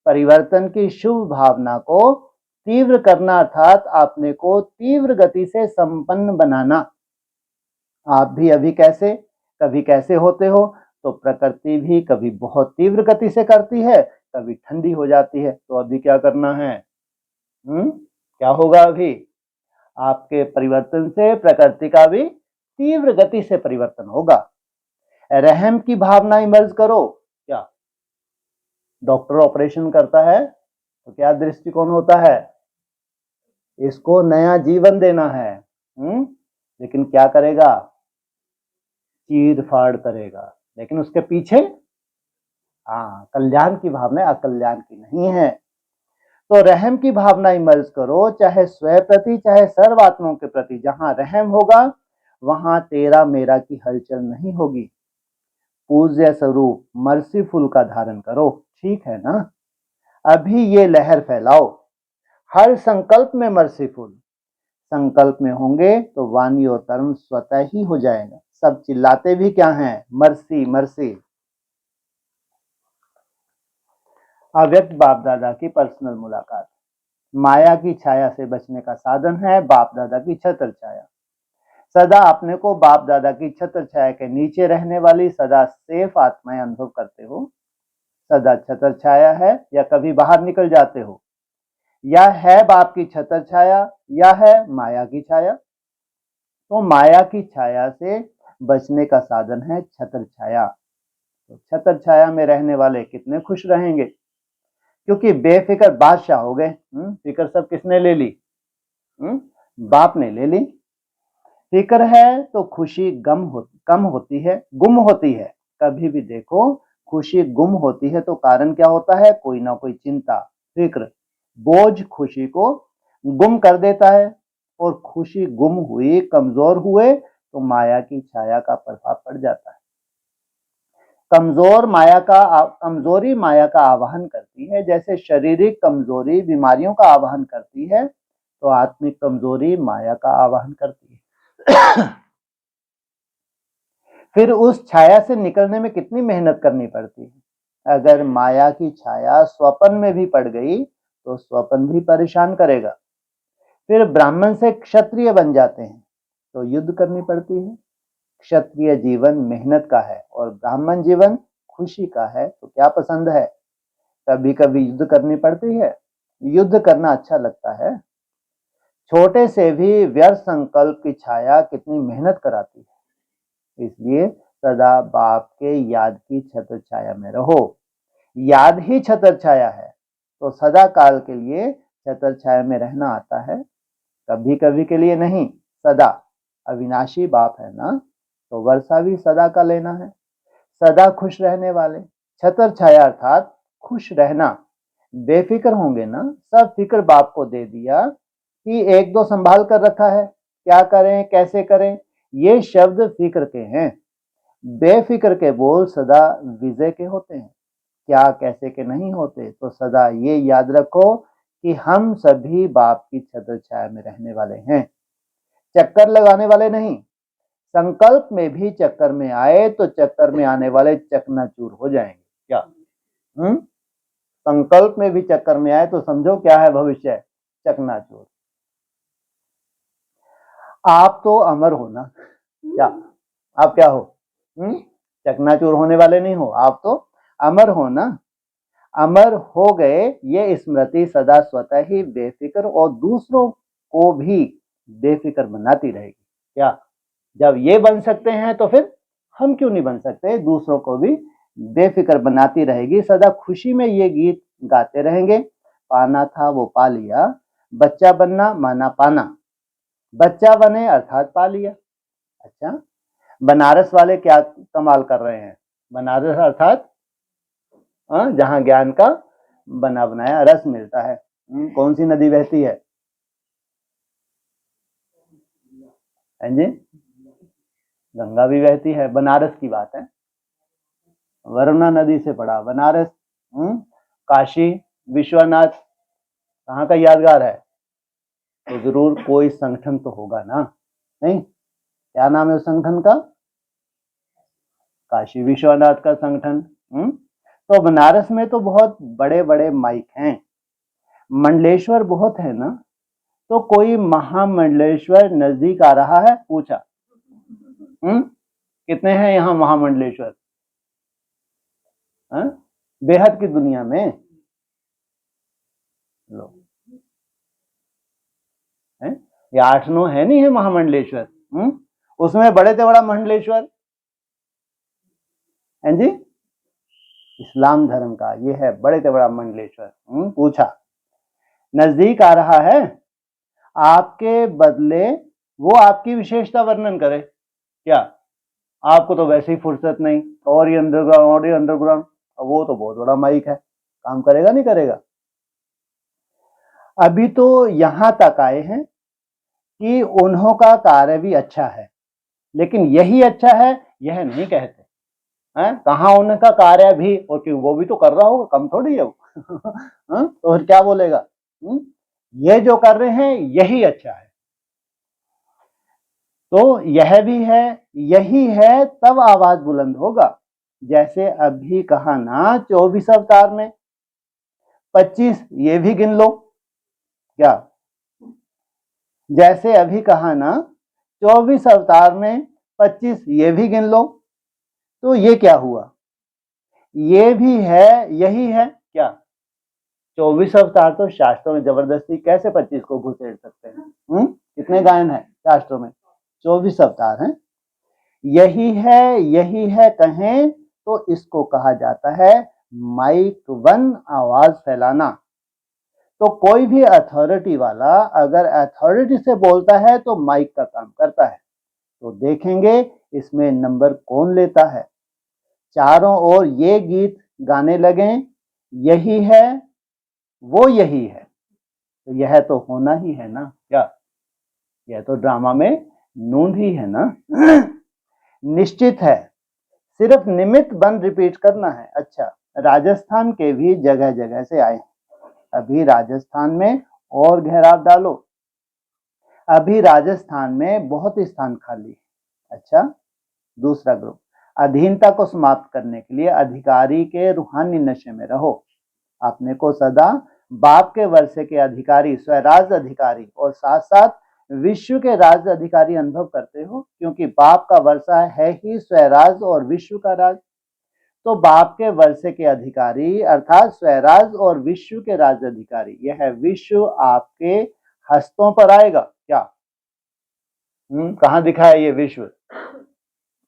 परिवर्तन की शुभ भावना को तीव्र करना अर्थात अपने को तीव्र गति से संपन्न बनाना। आप भी अभी कैसे कभी कैसे होते हो, तो प्रकृति भी कभी बहुत तीव्र गति से करती है, कभी ठंडी हो जाती है। तो अभी क्या करना है, क्या होगा अभी, आपके परिवर्तन से प्रकृति का भी तीव्र गति से परिवर्तन होगा। रहम की भावना इमर्ज करो। क्या डॉक्टर ऑपरेशन करता है तो क्या दृष्टिकोण होता है, इसको नया जीवन देना है। लेकिन क्या करेगा, चीर फाड़ करेगा, लेकिन उसके पीछे कल्याण की भावना, अकल्याण की नहीं है। तो रहम की भावना इमर्ज करो, चाहे स्वयं प्रति चाहे सर्वात्माओं के प्रति। जहां रहम होगा वहां तेरा मेरा की हलचल नहीं होगी। पूज्य स्वरूप मर्सीफुल का धारण करो, ठीक है ना। अभी ये लहर फैलाओ, हर संकल्प में मर्सीफुल। संकल्प में होंगे तो वाणी और कर्म स्वतः ही हो जाएगा। सब चिल्लाते भी क्या हैं, मर्सी मर्सी। अव्यक्त बाप दादा की पर्सनल मुलाकात। माया की छाया से बचने का साधन है बाप दादा की छत्र छाया। सदा अपने को बाप दादा की छत्र छाया के नीचे रहने वाली सदा सेफ आत्माएं अनुभव करते हो। सदा छत्र छाया है या कभी बाहर निकल जाते हो, या है बाप की छत्र छाया या है माया की छाया। तो माया की छाया से बचने का साधन है छत्र छाया। तो छत्र छाया में रहने वाले कितने खुश रहेंगे, क्योंकि बेफिक्र बादशाह हो गए। फिक्र सब किसने ले ली? बाप ने ले ली। फिक्र है तो खुशी कम होती है, गुम होती है। कभी भी देखो खुशी गुम होती है तो कारण क्या होता है? कोई ना कोई चिंता, फिक्र, बोझ खुशी को गुम कर देता है। और खुशी गुम हुई, कमजोर हुए तो माया की छाया का प्रभाव पड़ जाता है। कमजोरी माया का आवाहन करती है। जैसे शारीरिक कमजोरी बीमारियों का आवाहन करती है, तो आत्मिक कमजोरी माया का आवाहन करती है। फिर उस छाया से निकलने में कितनी मेहनत करनी पड़ती है। अगर माया की छाया स्वप्न में भी पड़ गई तो स्वप्न भी परेशान करेगा। फिर ब्राह्मण से क्षत्रिय बन जाते हैं तो युद्ध करनी पड़ती है। क्षत्रिय जीवन मेहनत का है और ब्राह्मण जीवन खुशी का है। तो क्या पसंद है? कभी कभी युद्ध करनी पड़ती है। युद्ध करना अच्छा लगता है। छोटे से भी व्यर्थ संकल्प की छाया कितनी मेहनत कराती है। इसलिए सदा बाप के याद की छत्र छाया में रहो। याद ही छत्र छाया है, तो सदा काल के लिए छत्र छाया में रहना आता है, कभी कभी के लिए नहीं, सदा। अविनाशी बाप है ना, तो वर्षा भी सदा का लेना है। सदा खुश रहने वाले, छत्र छाया अर्थात खुश रहना। बेफिक्र होंगे ना, सब फिक्र बाप को दे दिया कि एक दो संभाल कर रखा है, क्या करें कैसे करें। ये शब्द फिक्र के हैं। बेफिक्र के बोल सदा विजय के होते हैं, क्या कैसे के नहीं होते। तो सदा ये याद रखो कि हम सभी बाप की छत्र छाया में रहने वाले हैं, चक्कर लगाने वाले नहीं। संकल्प में भी चक्कर में आए तो चक्कर में आने वाले चकनाचूर हो जाएंगे। क्या संकल्प में भी चक्कर में आए तो समझो क्या है भविष्य? चकनाचूर। आप तो अमर हो ना, क्या आप क्या हो? चकनाचूर होने वाले नहीं हो, आप तो अमर हो ना। अमर हो गए ये स्मृति सदा स्वतः ही बेफिक्र और दूसरों को भी बेफिक्र बनाती रहेगी। क्या जब ये बन सकते हैं तो फिर हम क्यों नहीं बन सकते? दूसरों को भी बेफिक्र बनाती रहेगी। सदा खुशी में ये गीत गाते रहेंगे। पाना था वो पा लिया, बच्चा बनना माना पाना। बच्चा बने अर्थात पा लिया। अच्छा, बनारस वाले क्या कमाल कर रहे हैं? बनारस अर्थात जहां ज्ञान का बना बनाया रस मिलता है। कौन सी नदी बहती है? जी, गंगा भी बहती है। बनारस की बात है, वरुणा नदी से पड़ा बनारस। काशी विश्वनाथ कहाँ का यादगार है? तो जरूर कोई संगठन तो होगा ना। नहीं, क्या नाम है उस संगठन का? काशी विश्वनाथ का संगठन। तो बनारस में तो बहुत बड़े बड़े माइक हैं, मंडलेश्वर बहुत है ना। तो कोई महामंडलेश्वर नजदीक आ रहा है? पूछा। कितने हैं यहाँ महामंडलेश्वर? बेहद की दुनिया में लो है, ये 8-9 है नहीं है महामंडलेश्वर। उसमें बड़े से बड़ा मंडलेश्वर है जी, इस्लाम धर्म का ये है बड़े से बड़ा मंडलेश्वर। पूछा, नजदीक आ रहा है, आपके बदले वो आपकी विशेषता वर्णन करे। क्या आपको तो वैसे ही फुर्सत नहीं, और ये अंडरग्राउंड और ये अंडरग्राउंड। वो तो बहुत बड़ा माइक है, काम करेगा नहीं करेगा? अभी तो यहां तक आए हैं कि उन्हों का कार्य भी अच्छा है, लेकिन यही अच्छा है यह नहीं कहते हैं। कहाँ उनका कार्य भी, और क्यों वो भी तो कर रहा होगा, कम थोड़ी है वो। तो फिर क्या बोलेगा? ये जो कर रहे हैं यही अच्छा है। तो यह भी है, यही है, तब आवाज बुलंद होगा। जैसे अभी कहा ना 24 अवतार में 25 ये भी गिन लो। क्या जैसे अभी कहा ना 24 अवतार में 25 ये भी गिन लो, तो ये क्या हुआ, ये भी है, यही है क्या। 24 अवतार तो शास्त्रों में जबरदस्ती कैसे 25 को घुसेड़ सकते हैं। कितने गायन है शास्त्रों में, 24 अवतार हैं। यही है कहें तो इसको कहा जाता है माइक वन, आवाज फैलाना। तो कोई भी अथॉरिटी वाला अगर अथॉरिटी से बोलता है तो माइक का काम करता है। तो देखेंगे इसमें नंबर कौन लेता है। चारों ओर ये गीत गाने लगे, यही है वो यही है, तो यह तो होना ही है ना क्या, यह तो ड्रामा में नूंद ही है ना। निश्चित है, सिर्फ निमित्त बन रिपीट करना है। अच्छा, राजस्थान के भी जगह जगह से आए, अभी राजस्थान में और घेराव डालो, अभी राजस्थान में बहुत स्थान खाली है। अच्छा, दूसरा ग्रुप, अधीनता को समाप्त करने के लिए अधिकारी के रूहानी नशे में रहो, अपने को सदा बाप के वर्षे के अधिकारी, स्वराज अधिकारी और साथ साथ विश्व के राज अधिकारी अनुभव करते हो, क्योंकि बाप का वर्षा है ही स्वराज और विश्व का राज। तो बाप के वर्षे के अधिकारी अर्थात स्वराज और विश्व के राज अधिकारी, यह विश्व आपके हस्तों पर आएगा क्या। कहां दिखा है ये विश्व,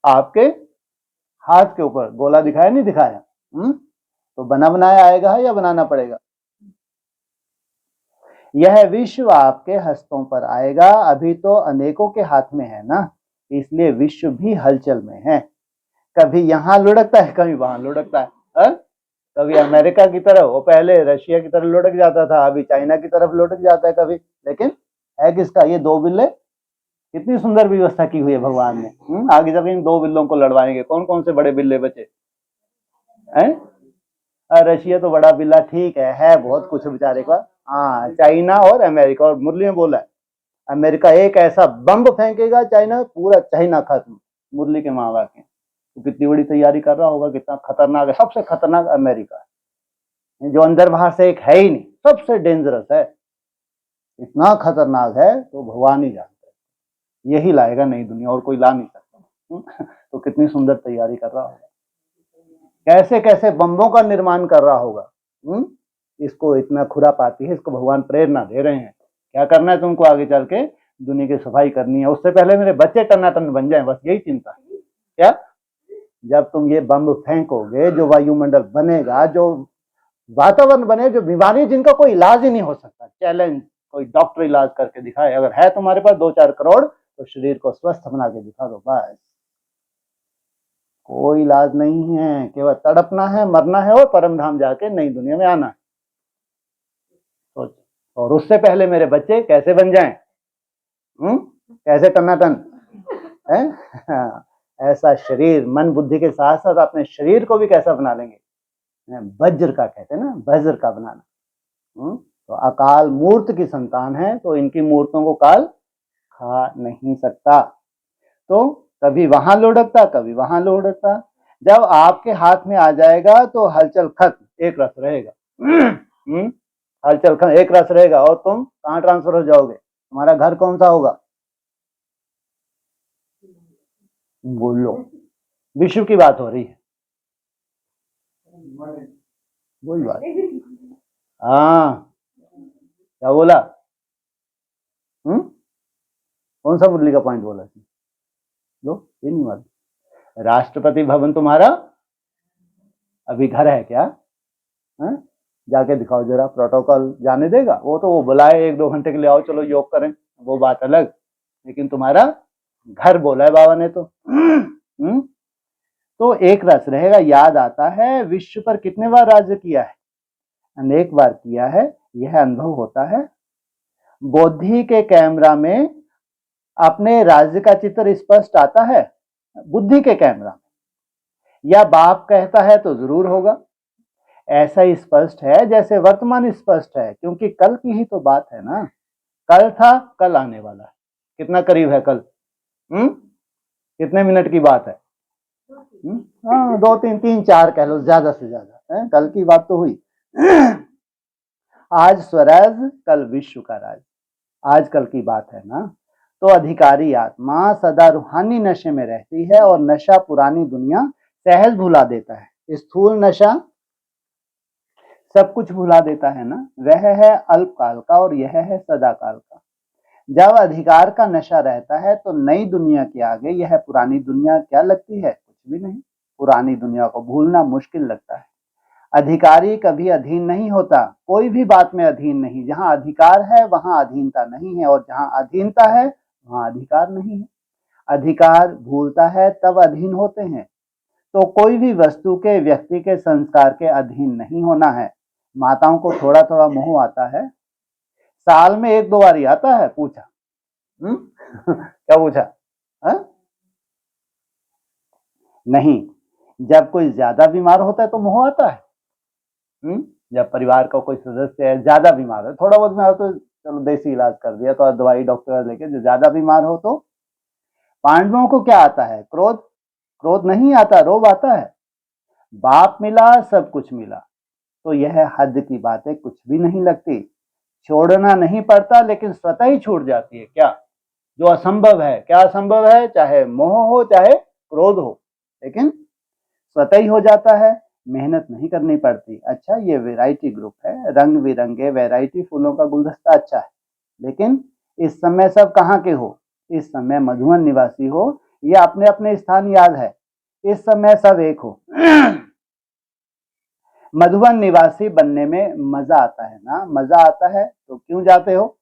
आपके हाथ के ऊपर गोला दिखाया नहीं दिखाया। तो बना बनाया आएगा या बनाना पड़ेगा। यह विश्व आपके हस्तों पर आएगा, अभी तो अनेकों के हाथ में है ना, इसलिए विश्व भी हलचल में है। कभी यहां लुढ़कता है, कभी वहां लुढ़कता है। कभी अमेरिका की तरफ, वो पहले रशिया की तरफ लुढ़क जाता था, अभी चाइना की तरफ लुढ़क जाता है कभी। लेकिन है किसका, ये दो बिल्ले, कितनी सुंदर व्यवस्था की हुई है भगवान ने। आगे जब इन दो बिल्लों को लड़वाएंगे, कौन कौन से बड़े बिल्ले बचे हैं। रशिया तो बड़ा बिल्ला ठीक है बहुत कुछ बेचारे का। हाँ, चाइना और अमेरिका, और मुरली में बोला है अमेरिका एक ऐसा बम फेंकेगा, चाइना पूरा चाइना खत्म। मुरली के माँ बाप के तो कितनी बड़ी तैयारी कर रहा होगा, कितना खतरनाक है। सबसे खतरनाक अमेरिका है, जो अंदर बाहर से एक है ही नहीं, सबसे डेंजरस है, इतना खतरनाक है तो भगवान ही जानते हैं। यही लाएगा नई दुनिया, और कोई ला नहीं सकता। तो कितनी सुंदर तैयारी कर रहा होगा, कैसे कैसे बम्बों का निर्माण कर रहा होगा। इसको इतना खुरापाती है, इसको भगवान प्रेरणा दे रहे हैं। क्या करना है तुमको, आगे चल के दुनिया की सफाई करनी है, उससे पहले मेरे बच्चे टनाटन बन जाएं, बस यही चिंता है। क्या, जब तुम ये बम फेंकोगे, जो वायुमंडल बनेगा, जो वातावरण बने, जो बीमारी जिनका कोई इलाज ही नहीं हो सकता, चैलेंज कोई डॉक्टर इलाज करके दिखाए, अगर है तुम्हारे पास 2-4 करोड़ तो शरीर को स्वस्थ बना के दिखा दो, बस। कोई इलाज नहीं है, केवल तड़पना है, मरना है और परम धाम जाके नई दुनिया में आना है। और उससे पहले मेरे बच्चे कैसे बन जाएं, कैसे टनाटन है। ऐसा शरीर, मन बुद्धि के साथ साथ अपने शरीर को भी कैसा बना लेंगे, वज्र का कहते हैं ना, वज्र का बनाना। तो अकाल मूर्त की संतान है, तो इनकी मूर्तों को काल खा नहीं सकता। तो कभी वहां लुढ़कता, कभी वहां लुढ़कता। जब आपके हाथ में आ जाएगा तो हलचल खत्म, एक रस रहेगा। हलचल खत्म, एक रस रहेगा, और तुम कहां ट्रांसफर हो जाओगे, तुम्हारा घर कौन सा होगा, बोलो। विश्व की बात हो रही है, वही बात। हाँ, क्या बोला, कौन सा मुरली का पॉइंट बोला लो, ये नहीं मालूम। राष्ट्रपति भवन तुम्हारा अभी घर है क्या, जाके दिखाओ जरा, प्रोटोकॉल जाने देगा वो, तो वो बुलाए 1-2 घंटे के लिए, आओ चलो योग करें, वो बात अलग। लेकिन तुम्हारा घर बोला है बाबा ने तो एक रस रहेगा। याद आता है विश्व पर कितने बार राज्य किया है, अनेक बार किया है, यह अनुभव होता है। बुद्धि के कैमरा में अपने राज्य का चित्र स्पष्ट आता है, बुद्धि के कैमरा में, या बाप कहता है तो जरूर होगा। ऐसा ही स्पष्ट है जैसे वर्तमान स्पष्ट है, क्योंकि कल की ही तो बात है ना। कल था, कल आने वाला है, कितना करीब है कल, कितने मिनट की बात है, 2-3-4 कह लो ज्यादा से ज्यादा, कल की बात तो हुई। आज स्वराज, कल विश्व का राज, आज कल की बात है ना। तो अधिकारी आत्मा सदा रूहानी नशे में रहती है और नशा पुरानी दुनिया सहज भुला देता है। स्थूल नशा सब कुछ भुला देता है ना, वह है अल्पकाल का और यह है सदाकाल का। जब अधिकार का नशा रहता है तो नई दुनिया के आगे यह पुरानी दुनिया क्या लगती है? कुछ भी नहीं। पुरानी दुनिया को भूलना मुश्किल लगता है। अधिकारी कभी अधीन नहीं होता, कोई भी बात में अधीन नहीं। जहां अधिकार है वहां अधीनता नहीं है, और जहां अधीनता है वहां अधिकार नहीं है। अधिकार भूलता है तब अधीन होते हैं। तो कोई भी वस्तु के, व्यक्ति के संस्कार के अधीन नहीं होना है। माताओं को थोड़ा थोड़ा मोह आता है, साल में 1-2 बार आता है। पूछा क्या पूछा? हा? नहीं, जब कोई ज्यादा बीमार होता है तो मोह आता है। जब परिवार का कोई सदस्य है ज्यादा बीमार है, थोड़ा बहुत बीमार हो तो चलो देसी इलाज कर दिया, तो दवाई डॉक्टर लेके। जो ज्यादा बीमार हो तो पांडवों को क्या आता है? क्रोध। क्रोध नहीं आता, रोब आता है। बाप मिला सब कुछ मिला, तो यह हद की बातें कुछ भी नहीं लगती। छोड़ना नहीं पड़ता लेकिन स्वतः ही छूट जाती है। क्या? जो असंभव है। क्या असंभव है? चाहे मोह हो चाहे क्रोध हो, लेकिन स्वतः ही हो जाता है, मेहनत नहीं करनी पड़ती। अच्छा, ये वैरायटी ग्रुप है, रंग बिरंगे वैरायटी फूलों का गुलदस्ता अच्छा है, लेकिन इस समय सब कहाँ के हो? इस समय मधुवन निवासी हो, ये अपने अपने स्थान याद है। इस समय सब एक हो। मधुवन निवासी बनने में मजा आता है ना? मजा आता है तो क्यों जाते हो?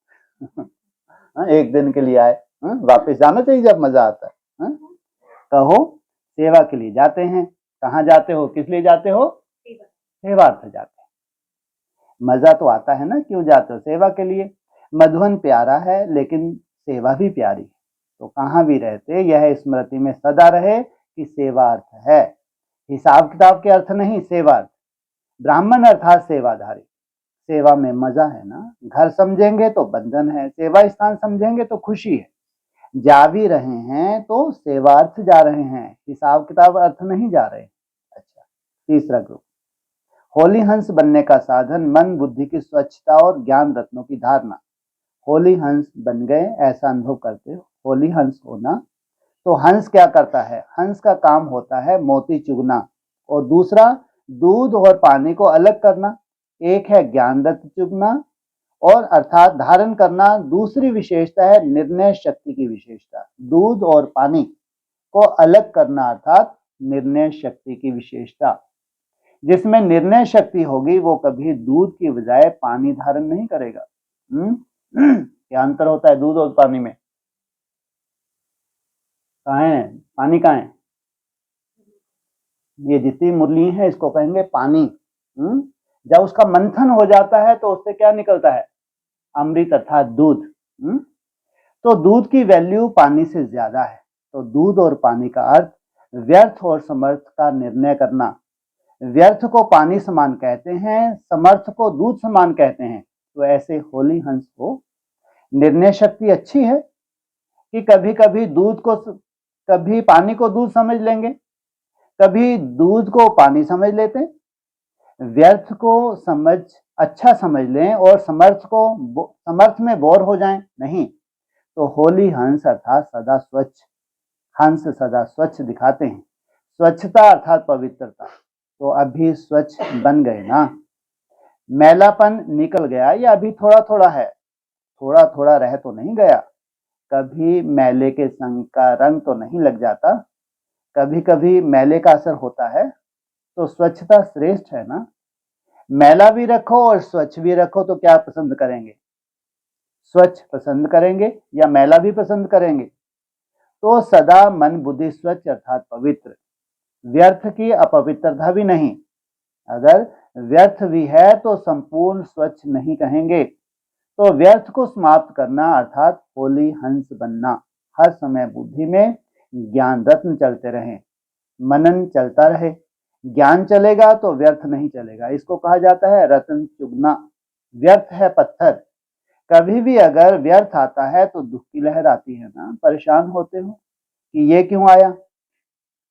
एक दिन के लिए आए, वापस जाना चाहिए जब मजा आता है। कहो, सेवा के लिए जाते हैं। कहाँ जाते हो? किस लिए जाते हो? सेवार्थ जाते हैं। मजा तो आता है ना, क्यों जाते हो? सेवा के लिए। मधुवन प्यारा है लेकिन सेवा भी प्यारी है, तो कहाँ भी रहते यह स्मृति में सदा रहे कि सेवार्थ है। हिसाब किताब के अर्थ नहीं, सेवार्थ। ब्राह्मण अर्थात सेवाधारी। सेवा में मजा है ना। घर समझेंगे तो बंधन है, सेवा स्थान समझेंगे तो खुशी है। जा भी रहे हैं तो सेवार्थ जा रहे हैं, हिसाब किताब अर्थ नहीं जा रहे। अच्छा, तीसरा ग्रुप, होली हंस बनने का साधन मन बुद्धि की स्वच्छता और ज्ञान रत्नों की धारणा। होली हंस बन गए ऐसा अनुभव करते हो। होली हंस होना, तो हंस क्या करता है? हंस का काम होता है मोती चुगना, और दूसरा दूध और पानी को अलग करना। एक है ज्ञान रत्न चुगना और अर्थात धारण करना, दूसरी विशेषता है निर्णय शक्ति की विशेषता। दूध और पानी को अलग करना अर्थात निर्णय शक्ति की विशेषता। जिसमें निर्णय शक्ति होगी वो कभी दूध की बजाय पानी धारण नहीं करेगा। क्या अंतर होता है दूध और पानी में? कहाँ है पानी? कहाँ है? ये जितनी मुरली है इसको कहेंगे पानी। जब उसका मंथन हो जाता है तो उससे क्या निकलता है? अमृत अर्थात दूध। तो दूध की वैल्यू पानी से ज्यादा है। तो दूध और पानी का अर्थ व्यर्थ और समर्थ का निर्णय करना। व्यर्थ को पानी समान कहते हैं, समर्थ को दूध समान कहते हैं। तो ऐसे होली हंस को निर्णय शक्ति अच्छी है कि कभी कभी दूध को, कभी पानी को दूध समझ लेंगे, कभी दूध को पानी समझ लेते हैं। व्यर्थ को समझ अच्छा समझ लें और समर्थ में बोर हो जाएं, नहीं। तो होली हंस अर्थात सदा स्वच्छ। हंस सदा स्वच्छ दिखाते हैं। स्वच्छता अर्थात पवित्रता। तो अभी स्वच्छ बन गए ना? मैलापन निकल गया या अभी थोड़ा थोड़ा है? थोड़ा थोड़ा रह तो नहीं गया। कभी मैले के संग का रंग तो नहीं लग जाता, कभी कभी मैले का असर होता है। तो स्वच्छता श्रेष्ठ है ना? मैला भी रखो और स्वच्छ भी रखो तो क्या पसंद करेंगे? स्वच्छ पसंद करेंगे या मैला भी पसंद करेंगे? तो सदा मन बुद्धि स्वच्छ अर्थात पवित्र। व्यर्थ की अपवित्रता भी नहीं। अगर व्यर्थ भी है तो संपूर्ण स्वच्छ नहीं कहेंगे। तो व्यर्थ को समाप्त करना अर्थात होली हंस बनना। हर समय बुद्धि में ज्ञान रत्न चलते रहें, मनन चलता रहे। ज्ञान चलेगा तो व्यर्थ नहीं चलेगा। इसको कहा जाता है रत्न चुगना। व्यर्थ है पत्थर। कभी भी अगर व्यर्थ आता है तो दुख की लहर आती है ना? परेशान होते हो कि ये क्यों आया?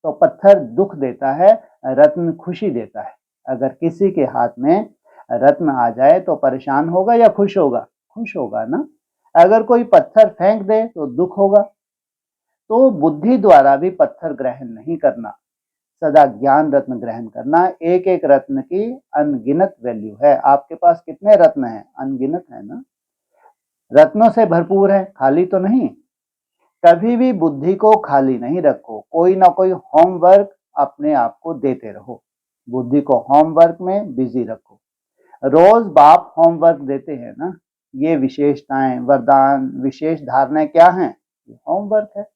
तो पत्थर दुख देता है, रत्न खुशी देता है। अगर किसी के हाथ में रत्न आ जाए तो परेशान होगा या खुश होगा? खुश होगा ना? अगर कोई पत्थर फेंक दे तो दुख होगा। तो बुद्धि द्वारा भी पत्थर ग्रहण नहीं करना, सदा ज्ञान रत्न ग्रहण करना। एक एक रत्न की अनगिनत वैल्यू है। आपके पास कितने रत्न हैं? अनगिनत है ना, रत्नों से भरपूर है, खाली तो नहीं। कभी भी बुद्धि को खाली नहीं रखो, कोई ना कोई होमवर्क अपने आप को देते रहो। बुद्धि को होमवर्क में बिजी रखो। रोज बाप होमवर्क देते हैं ना, ये विशेषताएं, वरदान, विशेष धारणाएं क्या हैं? ये होमवर्क है।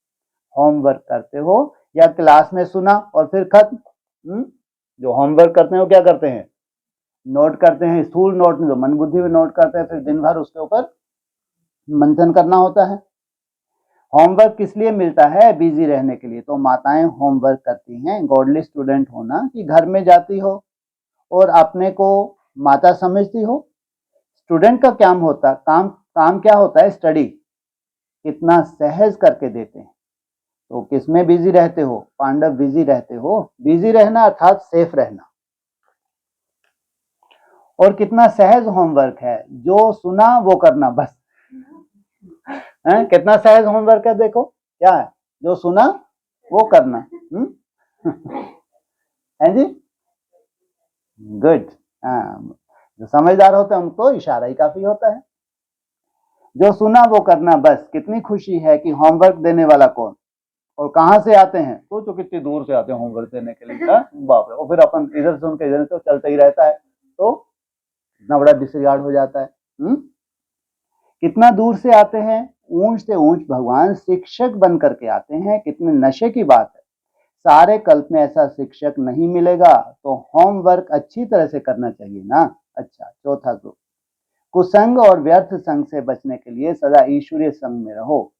होमवर्क करते हो या क्लास में सुना और फिर खत्म। जो होमवर्क करते हैं वो क्या करते हैं? नोट करते हैं। स्थूल नोट में जो मन बुद्धि में नोट करते हैं, फिर दिन भर उसके ऊपर मंथन करना होता है। होमवर्क किस लिए मिलता है? बिजी रहने के लिए। तो माताएं होमवर्क करती हैं। गॉडली स्टूडेंट होना कि घर में जाती हो और अपने को माता समझती हो। स्टूडेंट का काम क्या होता है? स्टडी कितना सहज करके देते हैं। तो किसमें बिजी रहते हो? पांडव बिजी रहते हो। बिजी रहना अर्थात सेफ रहना। और कितना सहज होमवर्क है, जो सुना वो करना बस। कितना सहज होमवर्क है, देखो क्या है, जो सुना वो करना। है जी, गुड। जो समझदार होते हैं उनको इशारा ही काफी होता है। जो सुना वो करना बस। कितनी खुशी है कि होमवर्क देने वाला कौन और कहां से आते हैं? सोचो कितनी दूर से आते हैं होमवर्क देने के लिए। बाप रे। और फिर अपन इधर से उनके इधर से चलता ही रहता है, तो इतना बड़ा डिसरिगार्ड हो जाता है। कितना दूर से आते हैं, ऊंच से ऊंच भगवान शिक्षक बन करके आते हैं। कितने नशे की बात है। सारे कल्प में ऐसा शिक्षक नहीं मिलेगा, तो होमवर्क अच्छी तरह से करना चाहिए ना। अच्छा, चौथा ग्रुप, कुसंग और व्यर्थ संग से बचने के लिए सदा ईश्वरीय संग में रहो।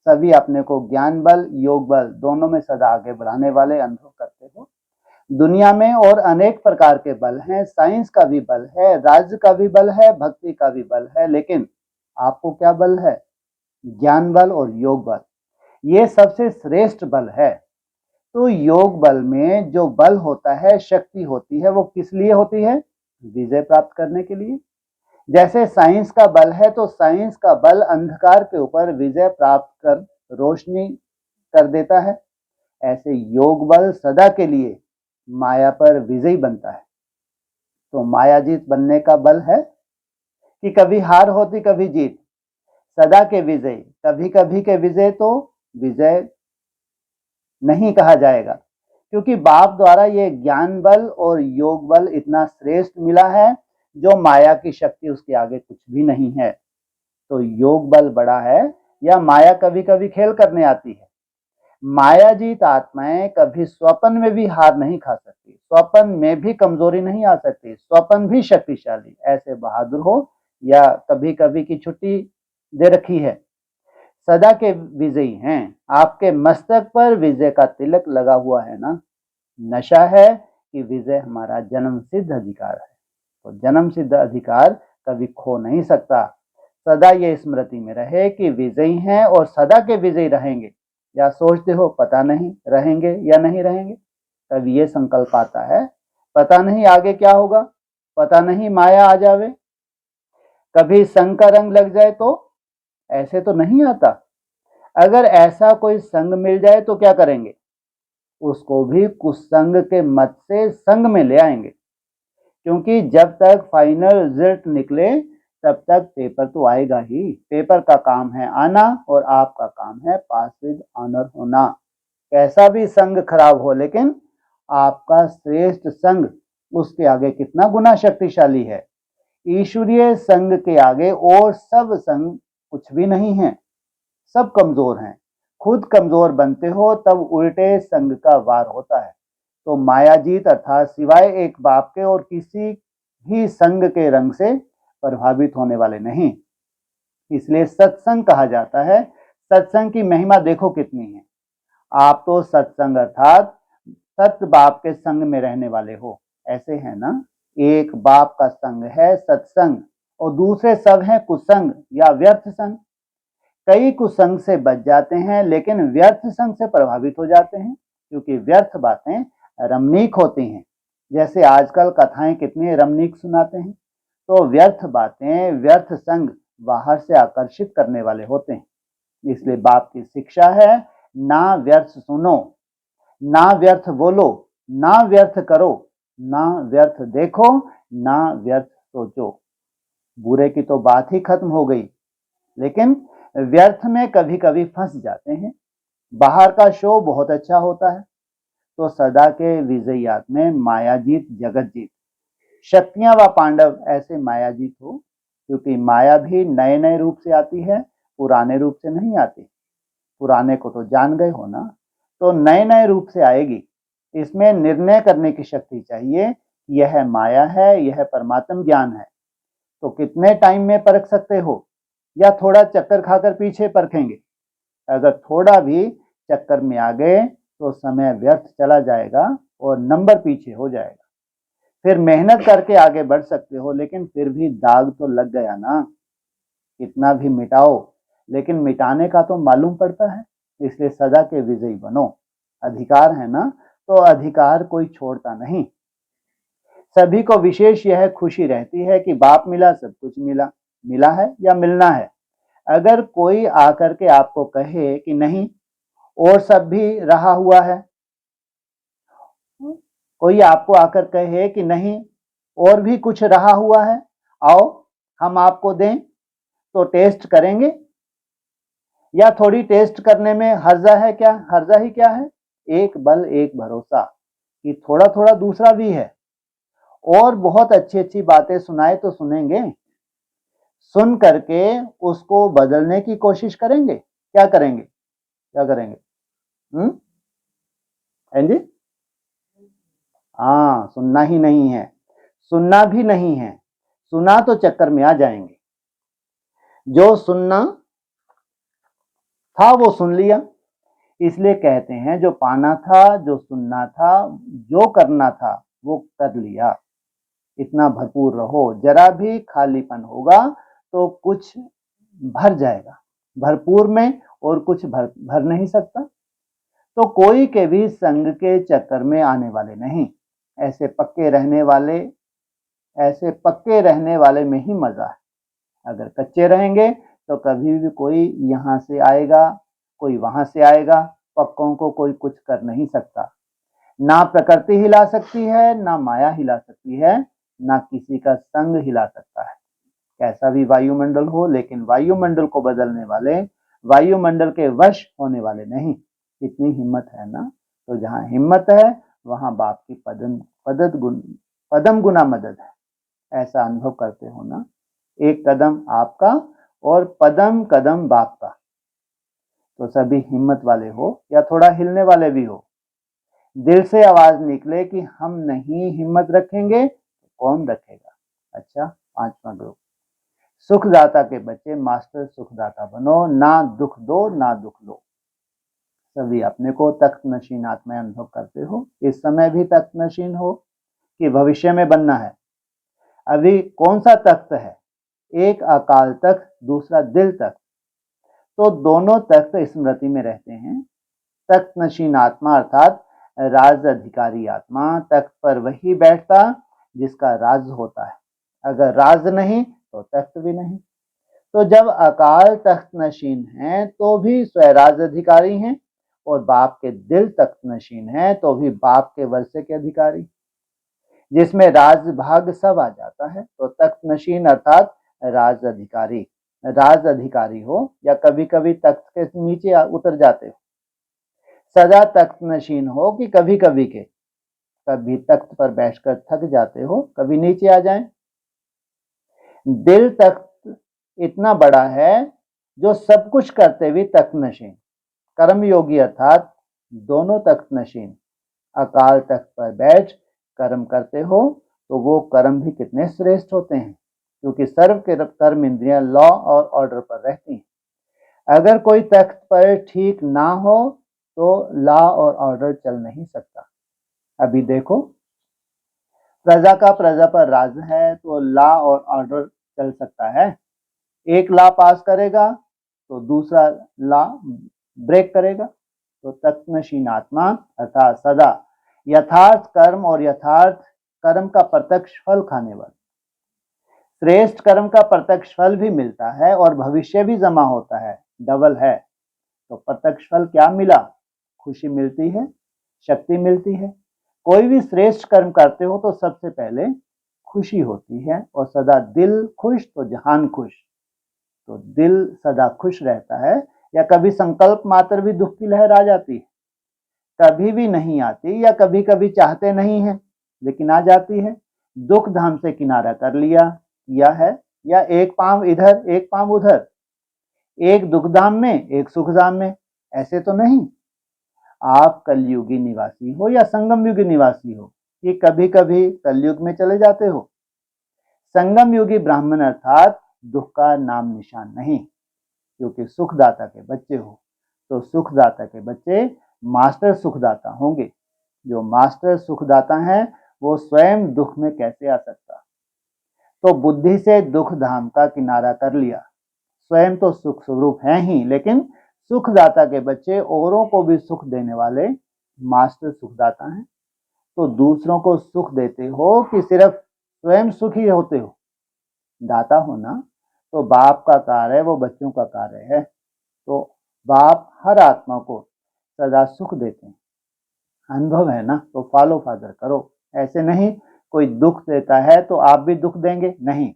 सभी अपने को ज्ञान बल, योग बल दोनों में सदा आगे बढ़ाने वाले अनुभव करते हो। दुनिया में और अनेक प्रकार के बल हैं। साइंस का भी बल है, राज्य का भी बल है, भक्ति का भी बल है, लेकिन आपको क्या बल है? ज्ञान बल और योग बल। ये सबसे श्रेष्ठ बल है। तो योग बल में जो बल होता है, शक्ति होती है, वो किस लिए होती है? विजय प्राप्त करने के लिए। जैसे साइंस का बल है, तो साइंस का बल अंधकार के ऊपर विजय प्राप्त कर रोशनी कर देता है। ऐसे योग बल सदा के लिए माया पर विजयी बनता है। तो मायाजीत बनने का बल है कि कभी हार होती कभी जीत, सदा के विजय। कभी कभी के विजय तो विजय नहीं कहा जाएगा, क्योंकि बाप द्वारा ये ज्ञान बल और योग बल इतना श्रेष्ठ मिला है, जो माया की शक्ति उसके आगे कुछ भी नहीं है। तो योग बल बड़ा है, या माया कभी कभी खेल करने आती है। मायाजीत आत्माएं कभी स्वप्न में भी हार नहीं खा सकती, स्वप्न में भी कमजोरी नहीं आ सकती, स्वप्न भी शक्तिशाली। ऐसे बहादुर हो या कभी कभी की छुट्टी दे रखी है, सदा के विजयी हैं। आपके मस्तक पर विजय का तिलक लगा हुआ है ना। नशा है कि विजय हमारा जन्म सिद्ध अधिकार है। तो जन्म सिद्ध अधिकार कभी खो नहीं सकता। सदा ये स्मृति में रहे कि विजयी हैं और सदा के विजयी रहेंगे। या सोचते हो पता नहीं रहेंगे या नहीं रहेंगे? कभी ये संकल्प आता है, पता नहीं आगे क्या होगा, पता नहीं माया आ जावे, कभी संग का रंग लग जाए, तो ऐसे तो नहीं आता। अगर ऐसा कोई संग मिल जाए तो क्या करेंगे? उसको भी कुसंग के मत से संग में ले आएंगे, क्योंकि जब तक फाइनल रिजल्ट निकले तब तक पेपर तो आएगा ही। पेपर का काम है आना और आपका काम है पास विद ऑनर होना। कैसा भी संग खराब हो, लेकिन आपका श्रेष्ठ संग उसके आगे कितना गुना शक्तिशाली है। ईश्वरीय संग के आगे और सब संग कुछ भी नहीं है, सब कमजोर हैं। खुद कमजोर बनते हो तब उल्टे संग का वार होता है। तो मायाजीत अर्थात सिवाय एक बाप के और किसी भी संग के रंग से प्रभावित होने वाले नहीं। इसलिए सत्संग कहा जाता है। सत्संग की महिमा देखो कितनी है। आप तो सत्संग अर्थात सत्य बाप के संग में रहने वाले हो। ऐसे है ना, एक बाप का संग है सत्संग, और दूसरे सब हैं कुसंग या व्यर्थ संग। कई कुसंग से बच जाते हैं, लेकिन व्यर्थ संग से प्रभावित हो जाते हैं, क्योंकि व्यर्थ बातें रमणीक होती हैं। जैसे आजकल कथाएं कितनी रमणीक सुनाते हैं। तो व्यर्थ बातें, व्यर्थ संग बाहर से आकर्षित करने वाले होते हैं। इसलिए बाप की शिक्षा है, ना व्यर्थ सुनो, ना व्यर्थ बोलो, ना व्यर्थ करो, ना व्यर्थ देखो, ना व्यर्थ सोचो। बुरे की तो बात ही खत्म हो गई, लेकिन व्यर्थ में कभी कभी फंस जाते हैं। बाहर का शो बहुत अच्छा होता है, तो सदा के विजयात में मायाजीत जगत जीत। शक्तियां व पांडव ऐसे मायाजीत हो, क्योंकि माया भी नए नए रूप से आती है, पुराने रूप से नहीं आती। पुराने को तो जान गए हो ना, तो नए नए रूप से आएगी। इसमें निर्णय करने की शक्ति चाहिए, यह माया है, यह परमात्म ज्ञान है। तो कितने टाइम में परख सकते हो, या थोड़ा चक्कर खाकर पीछे परखेंगे? अगर थोड़ा भी चक्कर में आ गए तो समय व्यर्थ चला जाएगा और नंबर पीछे हो जाएगा। फिर मेहनत करके आगे बढ़ सकते हो, लेकिन फिर भी दाग तो लग गया ना। कितना भी मिटाओ, लेकिन मिटाने का तो मालूम पड़ता है। इसलिए सदा के विजयी बनो। अधिकार है ना, तो अधिकार कोई छोड़ता नहीं। सभी को विशेष यह खुशी रहती है कि बाप मिला, सब कुछ मिला। मिला है या मिलना है। अगर कोई आकर के आपको कहे कि नहीं और सब भी रहा हुआ है, कोई आपको आकर कहे कि नहीं और भी कुछ रहा हुआ है, आओ हम आपको दें, तो टेस्ट करेंगे? या थोड़ी टेस्ट करने में हर्जा है क्या? हर्जा ही क्या है? एक बल एक भरोसा कि थोड़ा थोड़ा दूसरा भी है। और बहुत अच्छी अच्छी बातें सुनाए तो सुनेंगे, सुन करके उसको बदलने की कोशिश करेंगे। क्या करेंगे? क्या करेंगे? जी, हाँ, सुनना ही नहीं है, सुनना भी नहीं है। सुना तो चक्कर में आ जाएंगे। जो सुनना था वो सुन लिया। इसलिए कहते हैं जो पाना था, जो सुनना था, जो करना था वो कर लिया। इतना भरपूर रहो, जरा भी खालीपन होगा तो कुछ भर जाएगा। भरपूर में और कुछ भर नहीं सकता। तो कोई के भी संग के चक्कर में आने वाले नहीं। ऐसे पक्के रहने वाले में ही मजा है। अगर कच्चे रहेंगे तो कभी भी कोई यहाँ से आएगा, कोई वहां से आएगा। पक्कों को कोई कुछ कर नहीं सकता। ना प्रकृति हिला सकती है, ना माया हिला सकती है, ना किसी का संग हिला सकता है। कैसा भी वायुमंडल हो, लेकिन वायुमंडल को बदलने वाले, वायुमंडल के वश होने वाले नहीं। इतनी हिम्मत है ना। तो जहां हिम्मत है वहां बाप की पदम गुना मदद है। ऐसा अनुभव करते हो ना। एक कदम आपका और पदम कदम बाप का। तो सभी हिम्मत वाले हो या थोड़ा हिलने वाले भी हो। दिल से आवाज निकले कि हम नहीं हिम्मत रखेंगे, तो कौन रखेगा? अच्छा, 5वां ग्रुप। सुखदाता के बच्चे मास्टर सुखदाता बनो, ना दुख दो ना दुख लो। सभी अपने को तख्त नशीन आत्मा अनुभव करते हो। इस समय भी तख्त नशीन हो कि भविष्य में बनना है? अभी कौन सा तख्त है? एक अकाल तख्त, दूसरा दिल तख्त। तो दोनों तख्त स्मृति में रहते हैं। तख्त नशीन आत्मा अर्थात राज अधिकारी आत्मा, तख्त पर वही बैठता जिसका राज होता है। अगर राज नहीं तो तख्त भी नहीं। तो जब अकाल तख्त नशीन है तो भी स्वराज अधिकारी हैं, और बाप के दिल तख्त नशीन है तो भी बाप के वर्षे के अधिकारी, जिसमें राज भाग सब आ जाता है। तो तख्त नशीन अर्थात राज अधिकारी हो या कभी कभी तख्त के नीचे उतर जाते हो। सदा तख्त नशीन हो कि कभी कभी के, कभी तख्त पर बैठकर थक जाते हो, कभी नीचे आ जाएं। दिल तख्त इतना बड़ा है जो सब कुछ करते हुए तख्त नशीन। कर्म योगी अर्थात दोनों तख्त नशीन। अकाल तख्त पर बैठ कर्म करते हो तो वो कर्म भी कितने श्रेष्ठ होते हैं, क्योंकि सर्व के कर्म इंद्रियां लॉ और ऑर्डर पर रहती हैं। अगर कोई तख्त पर ठीक ना हो तो लॉ और ऑर्डर चल नहीं सकता। अभी देखो, प्रजा का प्रजा पर राज है तो लॉ और ऑर्डर चल सकता है। एक लॉ पास करेगा तो दूसरा लॉ ब्रेक करेगा। तो तत्वनशीन आत्मा अर्थात सदा यथार्थ कर्म और यथार्थ कर्म का प्रत्यक्ष फल खाने वाला। श्रेष्ठ कर्म का प्रत्यक्ष फल भी मिलता है और भविष्य भी जमा होता है, डबल है। तो प्रत्यक्ष फल क्या मिला? खुशी मिलती है, शक्ति मिलती है। कोई भी श्रेष्ठ कर्म करते हो तो सबसे पहले खुशी होती है, और सदा दिल खुश तो जहान खुश। तो दिल सदा खुश रहता है। या कभी संकल्प मात्र भी दुख की लहर आ जाती है? कभी भी नहीं आती, या कभी कभी चाहते नहीं है लेकिन आ जाती है। दुख धाम से किनारा कर किया है, या एक पांव इधर एक पांव उधर, एक दुख धाम में एक सुख धाम में, ऐसे तो नहीं। आप कलयुगी निवासी हो या संगम युगी निवासी हो, कि कभी कभी कलयुग में चले जाते हो। संगम युगी ब्राह्मण अर्थात दुख का नाम निशान नहीं, क्योंकि सुखदाता के बच्चे हो। तो सुखदाता के बच्चे मास्टर सुखदाता होंगे। जो मास्टर सुखदाता हैं वो स्वयं दुख में कैसे आ सकता? तो बुद्धि से दुख धाम का किनारा कर लिया। स्वयं तो सुख स्वरूप हैं ही, लेकिन सुखदाता के बच्चे औरों को भी सुख देने वाले मास्टर सुखदाता हैं। तो दूसरों को सुख देते हो कि सिर्फ स्वयं सुखी होते हो? दाता होना तो बाप का कार्य है, वो बच्चों का कार्य है। तो बाप हर आत्मा को सदा सुख देते हैं। अनुभव है ना, तो फॉलो फादर करो। ऐसे नहीं कोई दुख देता है तो आप भी दुख देंगे, नहीं।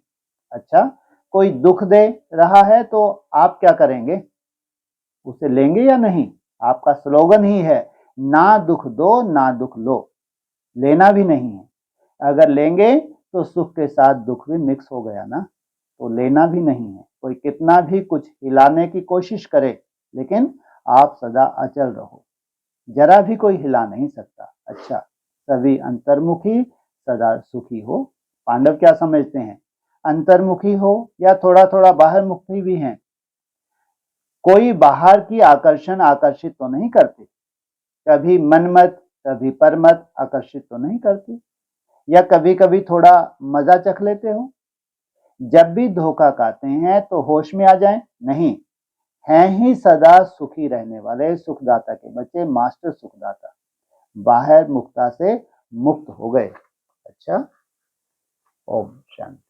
अच्छा, कोई दुख दे रहा है तो आप क्या करेंगे? उसे लेंगे या नहीं? आपका स्लोगन ही है, ना दुख दो ना दुख लो। लेना भी नहीं है। अगर लेंगे तो सुख के साथ दुख भी मिक्स हो गया ना। तो लेना भी नहीं है। कोई कितना भी कुछ हिलाने की कोशिश करे, लेकिन आप सदा अचल रहो। जरा भी कोई हिला नहीं सकता। अच्छा, सभी अंतर्मुखी सदा सुखी हो। पांडव क्या समझते हैं? अंतर्मुखी हो या थोड़ा थोड़ा बाहर मुखी भी हैं। कोई बाहर की आकर्षण आकर्षित तो नहीं करते? कभी मनमत कभी परमत आकर्षित तो नहीं करती? या कभी कभी थोड़ा मजा चख लेते हो? जब भी धोखा खाते हैं तो होश में आ जाएं? नहीं, हैं ही सदा सुखी रहने वाले सुखदाता के बच्चे, मास्टर सुखदाता। बाहर मुक्ता से मुक्त हो गए। अच्छा, ओम शांति।